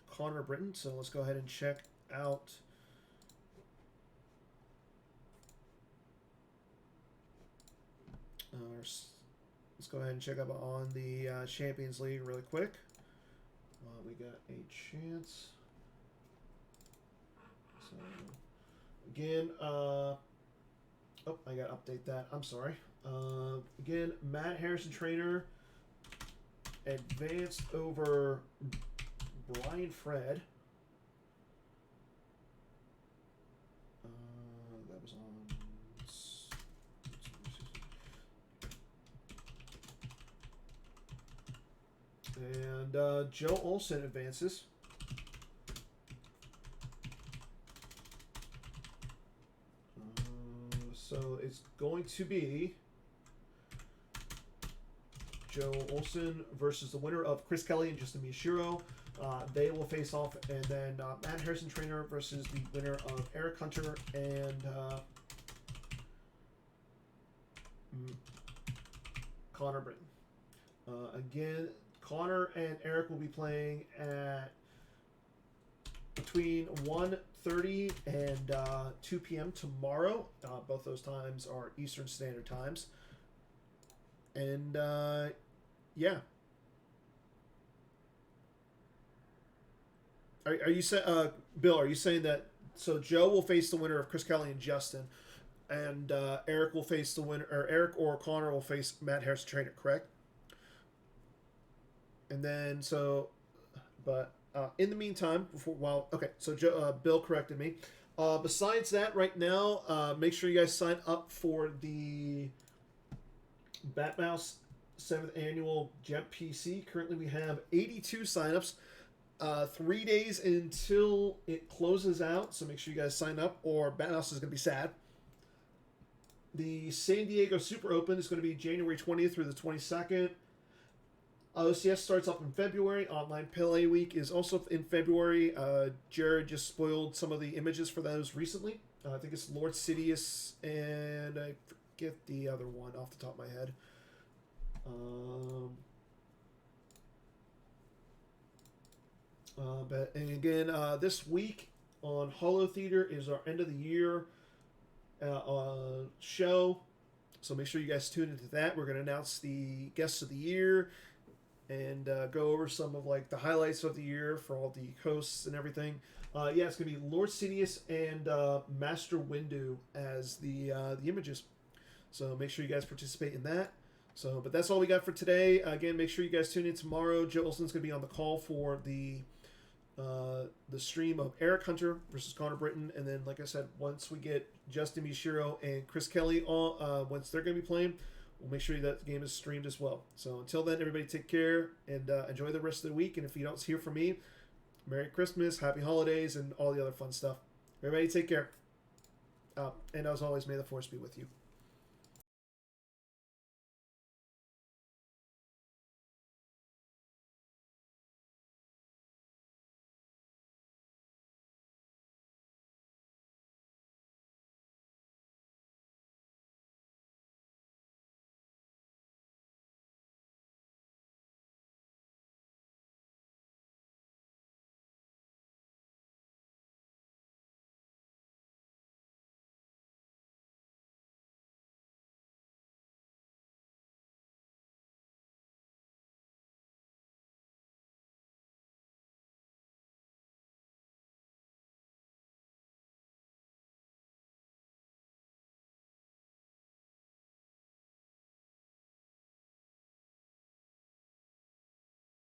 Connor Britton. So let's go ahead and check out let's go ahead and check up on the Champions League really quick. We got a chance. So again, oh, I gotta update that. I'm sorry. Again, Matt Harrison Trainer advanced over Brian Fred. That was on. And Joe Olson advances. So it's going to be Joe Olson versus the winner of Chris Kelly and Justin Miyashiro. They will face off, and then Matt Harrison Trainer versus the winner of Eric Hunter and Connor Britton. Again, Connor and Eric will be playing at between 1:30 and 2 p.m. tomorrow. Both those times are Eastern Standard Times. And, yeah. Are you saying, Bill, are you saying that, so Joe will face the winner of Chris Kelly and Justin, and Eric will face the winner, or Eric or Connor will face Matt Harrison Trainer, correct? And then, so, but in the meantime, so Bill corrected me. Besides that, right now, make sure you guys sign up for the Batmouse 7th Annual Gem PC. Currently, we have 82 signups. 3 days until it closes out, so make sure you guys sign up, or Batmouse is going to be sad. The San Diego Super Open is going to be January 20th through the 22nd. OCS starts up in February. Online Pele Week is also in February. Jared just spoiled some of the images for those recently. I think it's Lord Sidious, and I forget the other one off the top of my head. And again, this week on Holo Theater is our end of the year show. So make sure you guys tune into that. We're going to announce the guests of the year and go over some of like the highlights of the year for all the hosts and everything. Yeah, it's going to be Lord Sidious and Master Windu as the images. So make sure you guys participate in that. So, but that's all we got for today. Again, make sure you guys tune in tomorrow. Joe Olson's going to be on the call for the stream of Eric Hunter versus Connor Britton, and then, like I said, once we get Justin Mishiro and Chris Kelly on, once they're going to be playing, we'll make sure that the game is streamed as well. So until then, everybody take care and enjoy the rest of the week. And if you don't hear from me, Merry Christmas, Happy Holidays, and all the other fun stuff. Everybody take care. And as always, may the Force be with you.